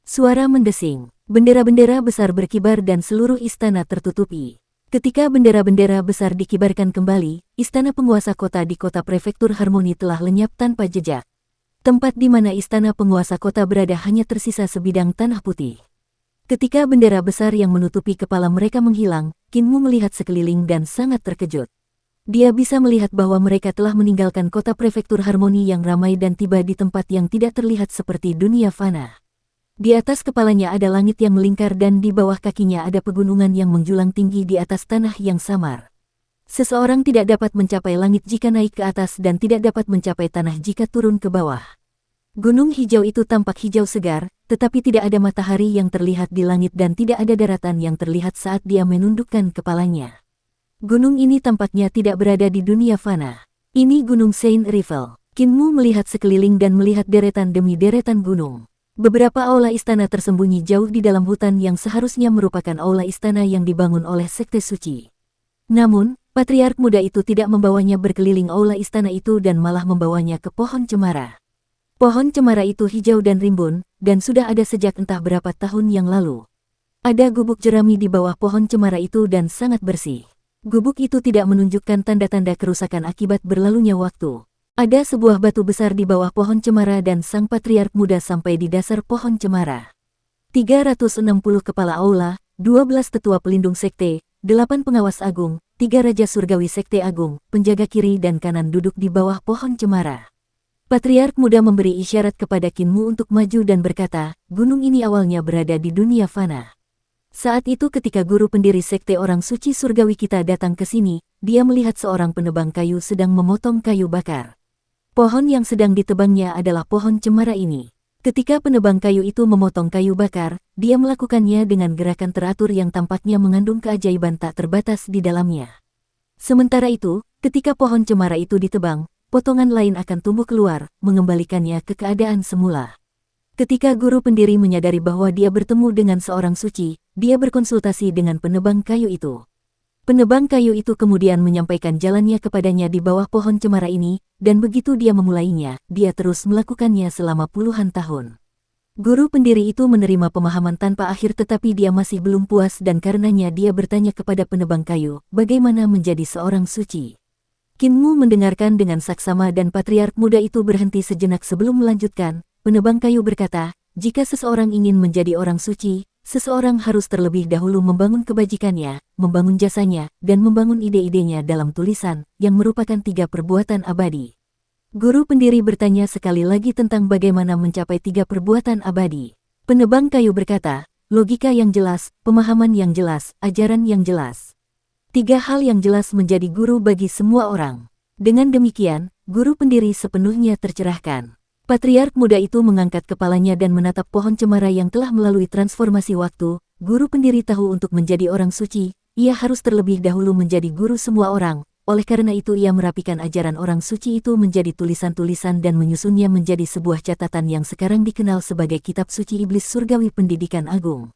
Suara mendesing, bendera-bendera besar berkibar dan seluruh istana tertutupi. Ketika bendera-bendera besar dikibarkan kembali, istana penguasa kota di kota prefektur Harmoni telah lenyap tanpa jejak. Tempat di mana istana penguasa kota berada hanya tersisa sebidang tanah putih. Ketika bendera besar yang menutupi kepala mereka menghilang, Kinmu melihat sekeliling dan sangat terkejut. Dia bisa melihat bahwa mereka telah meninggalkan kota prefektur Harmoni yang ramai dan tiba di tempat yang tidak terlihat seperti dunia fana. Di atas kepalanya ada langit yang melingkar dan di bawah kakinya ada pegunungan yang menjulang tinggi di atas tanah yang samar. Seseorang tidak dapat mencapai langit jika naik ke atas dan tidak dapat mencapai tanah jika turun ke bawah. Gunung hijau itu tampak hijau segar, tetapi tidak ada matahari yang terlihat di langit dan tidak ada daratan yang terlihat saat dia menundukkan kepalanya. Gunung ini tampaknya tidak berada di dunia fana. Ini Gunung Saint Rivel. Kinmu melihat sekeliling dan melihat deretan demi deretan gunung. Beberapa aula istana tersembunyi jauh di dalam hutan yang seharusnya merupakan aula istana yang dibangun oleh sekte suci. Namun, Patriark muda itu tidak membawanya berkeliling aula istana itu dan malah membawanya ke pohon cemara. Pohon cemara itu hijau dan rimbun, dan sudah ada sejak entah berapa tahun yang lalu. Ada gubuk jerami di bawah pohon cemara itu dan sangat bersih. Gubuk itu tidak menunjukkan tanda-tanda kerusakan akibat berlalunya waktu. Ada sebuah batu besar di bawah pohon cemara dan sang Patriark muda sampai di dasar pohon cemara. 360 kepala aula, 12 tetua pelindung sekte, 8 pengawas agung, 3 raja surgawi sekte agung, penjaga kiri dan kanan duduk di bawah pohon cemara. Patriark muda memberi isyarat kepada Kinmu untuk maju dan berkata, gunung ini awalnya berada di dunia fana. Saat itu ketika guru pendiri sekte orang suci surgawi kita datang ke sini, dia melihat seorang penebang kayu sedang memotong kayu bakar. Pohon yang sedang ditebangnya adalah pohon cemara ini. Ketika penebang kayu itu memotong kayu bakar, dia melakukannya dengan gerakan teratur yang tampaknya mengandung keajaiban tak terbatas di dalamnya. Sementara itu, ketika pohon cemara itu ditebang, potongan lain akan tumbuh keluar, mengembalikannya ke keadaan semula. Ketika guru pendiri menyadari bahwa dia bertemu dengan seorang suci, dia berkonsultasi dengan penebang kayu itu. Penebang kayu itu kemudian menyampaikan jalannya kepadanya di bawah pohon cemara ini, dan begitu dia memulainya, dia terus melakukannya selama puluhan tahun. Guru pendiri itu menerima pemahaman tanpa akhir tetapi dia masih belum puas dan karenanya dia bertanya kepada penebang kayu, bagaimana menjadi seorang suci. Kinmu mendengarkan dengan saksama dan Patriark muda itu berhenti sejenak sebelum melanjutkan. Penebang kayu berkata, jika seseorang ingin menjadi orang suci, seseorang harus terlebih dahulu membangun kebajikannya, membangun jasanya, dan membangun ide-idenya dalam tulisan, yang merupakan 3 perbuatan abadi. Guru pendiri bertanya sekali lagi tentang bagaimana mencapai 3 perbuatan abadi. Penebang kayu berkata, logika yang jelas, pemahaman yang jelas, ajaran yang jelas. 3 hal yang jelas menjadi guru bagi semua orang. Dengan demikian, guru pendiri sepenuhnya tercerahkan. Patriark muda itu mengangkat kepalanya dan menatap pohon cemara yang telah melalui transformasi waktu. Guru pendiri tahu untuk menjadi orang suci, ia harus terlebih dahulu menjadi guru semua orang. Oleh karena itu ia merapikan ajaran orang suci itu menjadi tulisan-tulisan dan menyusunnya menjadi sebuah catatan yang sekarang dikenal sebagai Kitab Suci Iblis Surgawi Pendidikan Agung.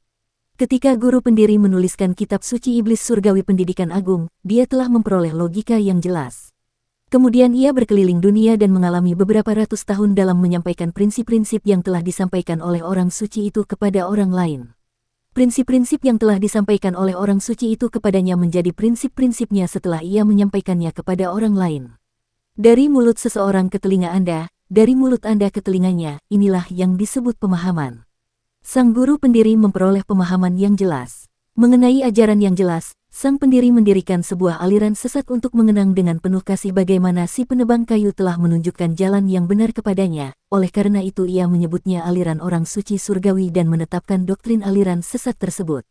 Ketika guru pendiri menuliskan Kitab Suci Iblis Surgawi Pendidikan Agung, dia telah memperoleh logika yang jelas. Kemudian ia berkeliling dunia dan mengalami beberapa ratus tahun dalam menyampaikan prinsip-prinsip yang telah disampaikan oleh orang suci itu kepada orang lain. Prinsip-prinsip yang telah disampaikan oleh orang suci itu kepadanya menjadi prinsip-prinsipnya setelah ia menyampaikannya kepada orang lain. Dari mulut seseorang ke telinga Anda, dari mulut Anda ke telinganya, inilah yang disebut pemahaman. Sang guru pendiri memperoleh pemahaman yang jelas. Mengenai ajaran yang jelas, sang pendiri mendirikan sebuah aliran sesat untuk mengenang dengan penuh kasih bagaimana si penebang kayu telah menunjukkan jalan yang benar kepadanya. Oleh karena itu ia menyebutnya aliran orang suci surgawi dan menetapkan doktrin aliran sesat tersebut.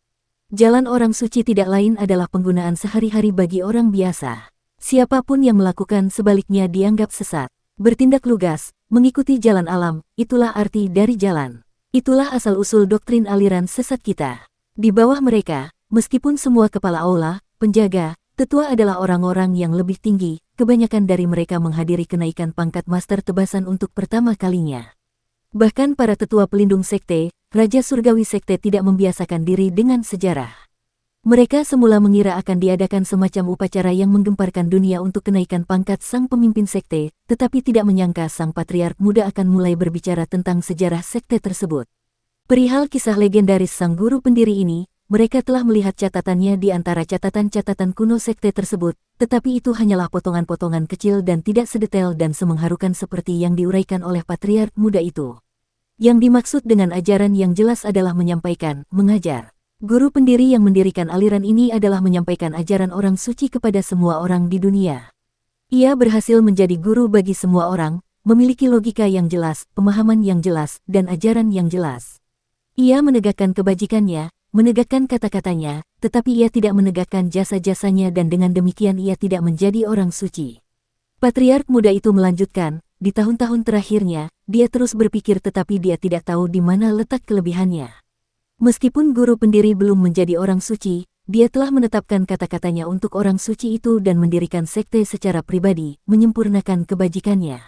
Jalan orang suci tidak lain adalah penggunaan sehari-hari bagi orang biasa. Siapapun yang melakukan sebaliknya dianggap sesat. Bertindak lugas, mengikuti jalan alam, itulah arti dari jalan. Itulah asal-usul doktrin aliran sesat kita. Di bawah mereka, meskipun semua kepala aula, penjaga, tetua adalah orang-orang yang lebih tinggi, kebanyakan dari mereka menghadiri kenaikan pangkat master tebasan untuk pertama kalinya. Bahkan para tetua pelindung sekte, Raja Surgawi Sekte tidak membiasakan diri dengan sejarah. Mereka semula mengira akan diadakan semacam upacara yang menggemparkan dunia untuk kenaikan pangkat sang pemimpin sekte, tetapi tidak menyangka sang patriark muda akan mulai berbicara tentang sejarah sekte tersebut. Perihal kisah legendaris sang guru pendiri ini, mereka telah melihat catatannya di antara catatan-catatan kuno sekte tersebut, tetapi itu hanyalah potongan-potongan kecil dan tidak sedetail dan semengharukan seperti yang diuraikan oleh patriark muda itu. Yang dimaksud dengan ajaran yang jelas adalah menyampaikan, mengajar. Guru pendiri yang mendirikan aliran ini adalah menyampaikan ajaran orang suci kepada semua orang di dunia. Ia berhasil menjadi guru bagi semua orang, memiliki logika yang jelas, pemahaman yang jelas, dan ajaran yang jelas. Ia menegakkan kebajikannya, menegakkan kata-katanya, tetapi ia tidak menegakkan jasa-jasanya dan dengan demikian ia tidak menjadi orang suci. Patriark muda itu melanjutkan, di tahun-tahun terakhirnya, dia terus berpikir tetapi dia tidak tahu di mana letak kelebihannya. Meskipun guru pendiri belum menjadi orang suci, dia telah menetapkan kata-katanya untuk orang suci itu dan mendirikan sekte secara pribadi, menyempurnakan kebajikannya.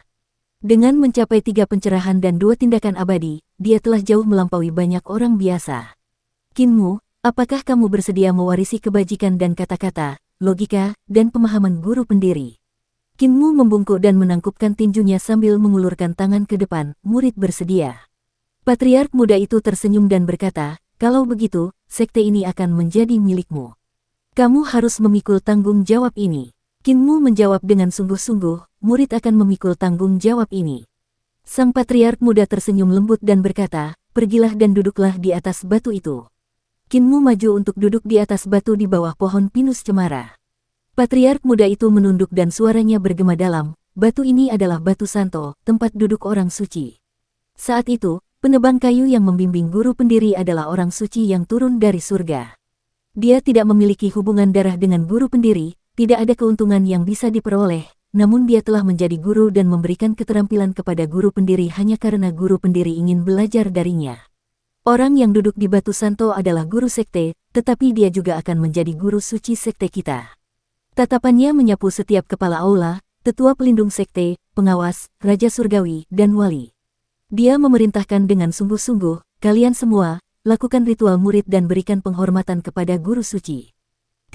Dengan mencapai 3 pencerahan dan 2 tindakan abadi, dia telah jauh melampaui banyak orang biasa. Kinmu, apakah kamu bersedia mewarisi kebajikan dan kata-kata, logika, dan pemahaman guru pendiri? Kinmu membungkuk dan menangkupkan tinjunya sambil mengulurkan tangan ke depan, murid bersedia. Patriark muda itu tersenyum dan berkata, kalau begitu, sekte ini akan menjadi milikmu. Kamu harus memikul tanggung jawab ini. Kinmu menjawab dengan sungguh-sungguh, murid akan memikul tanggung jawab ini. Sang patriark muda tersenyum lembut dan berkata, pergilah dan duduklah di atas batu itu. Kinmu maju untuk duduk di atas batu di bawah pohon pinus cemara. Patriark muda itu menunduk dan suaranya bergema dalam, batu ini adalah batu santo, tempat duduk orang suci. Saat itu, penebang kayu yang membimbing guru pendiri adalah orang suci yang turun dari surga. Dia tidak memiliki hubungan darah dengan guru pendiri, tidak ada keuntungan yang bisa diperoleh, namun dia telah menjadi guru dan memberikan keterampilan kepada guru pendiri hanya karena guru pendiri ingin belajar darinya. Orang yang duduk di batu santo adalah guru sekte, tetapi dia juga akan menjadi guru suci sekte kita. Tatapannya menyapu setiap kepala aula, tetua pelindung sekte, pengawas, raja surgawi, dan wali. Dia memerintahkan dengan sungguh-sungguh, kalian semua, lakukan ritual murid dan berikan penghormatan kepada guru suci.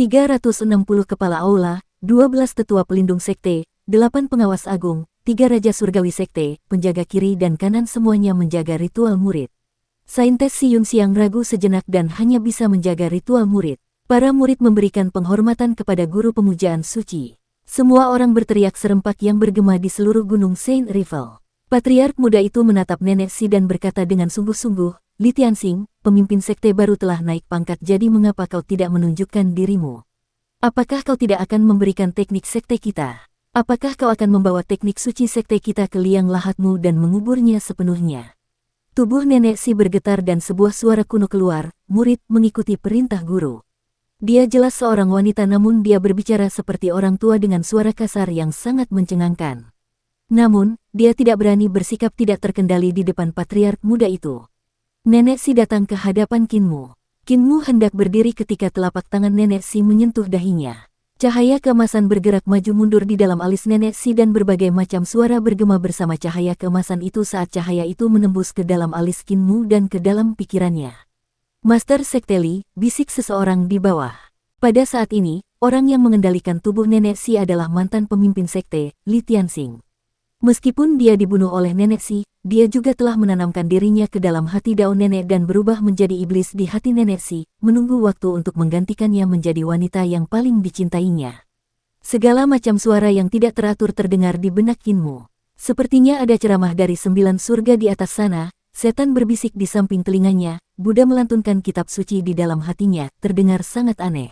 360 kepala aula, 12 tetua pelindung sekte, 8 pengawas agung, 3 raja surgawi sekte, penjaga kiri dan kanan semuanya menjaga ritual murid. Saintes Si Yunxiang ragu sejenak dan hanya bisa menjaga ritual murid. Para murid memberikan penghormatan kepada guru pemujaan suci. Semua orang berteriak serempak yang bergema di seluruh gunung Saint Rival. Patriark muda itu menatap nenek Si dan berkata dengan sungguh-sungguh, Li Tianxing, pemimpin sekte baru telah naik pangkat, jadi mengapa kau tidak menunjukkan dirimu? Apakah kau tidak akan memberikan teknik sekte kita? Apakah kau akan membawa teknik suci sekte kita ke liang lahatmu dan menguburnya sepenuhnya? Tubuh nenek Si bergetar dan sebuah suara kuno keluar, murid mengikuti perintah guru. Dia jelas seorang wanita namun dia berbicara seperti orang tua dengan suara kasar yang sangat mencengangkan. Namun, dia tidak berani bersikap tidak terkendali di depan patriark muda itu. Nenek Si datang ke hadapan Kinmu. Kinmu hendak berdiri ketika telapak tangan Nenek Si menyentuh dahinya. Cahaya keemasan bergerak maju mundur di dalam alis Nenek Si dan berbagai macam suara bergema bersama cahaya keemasan itu saat cahaya itu menembus ke dalam alis Kinmu dan ke dalam pikirannya. Master Sekteli, bisik seseorang di bawah. Pada saat ini, orang yang mengendalikan tubuh Nenek Si adalah mantan pemimpin sekte, Li Tianxing. Meskipun dia dibunuh oleh Nenek Si, dia juga telah menanamkan dirinya ke dalam hati daun nenek dan berubah menjadi iblis di hati Nenek Si, menunggu waktu untuk menggantikannya menjadi wanita yang paling dicintainya. Segala macam suara yang tidak teratur terdengar di benak Kinmu. Sepertinya ada ceramah dari 9 surga di atas sana, setan berbisik di samping telinganya, Buddha melantunkan kitab suci di dalam hatinya, terdengar sangat aneh.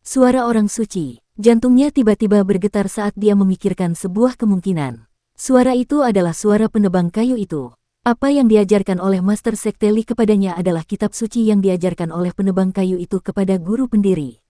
Suara orang suci, jantungnya tiba-tiba bergetar saat dia memikirkan sebuah kemungkinan. Suara itu adalah suara penebang kayu itu. Apa yang diajarkan oleh Master Sekteli kepadanya adalah kitab suci yang diajarkan oleh penebang kayu itu kepada guru pendiri.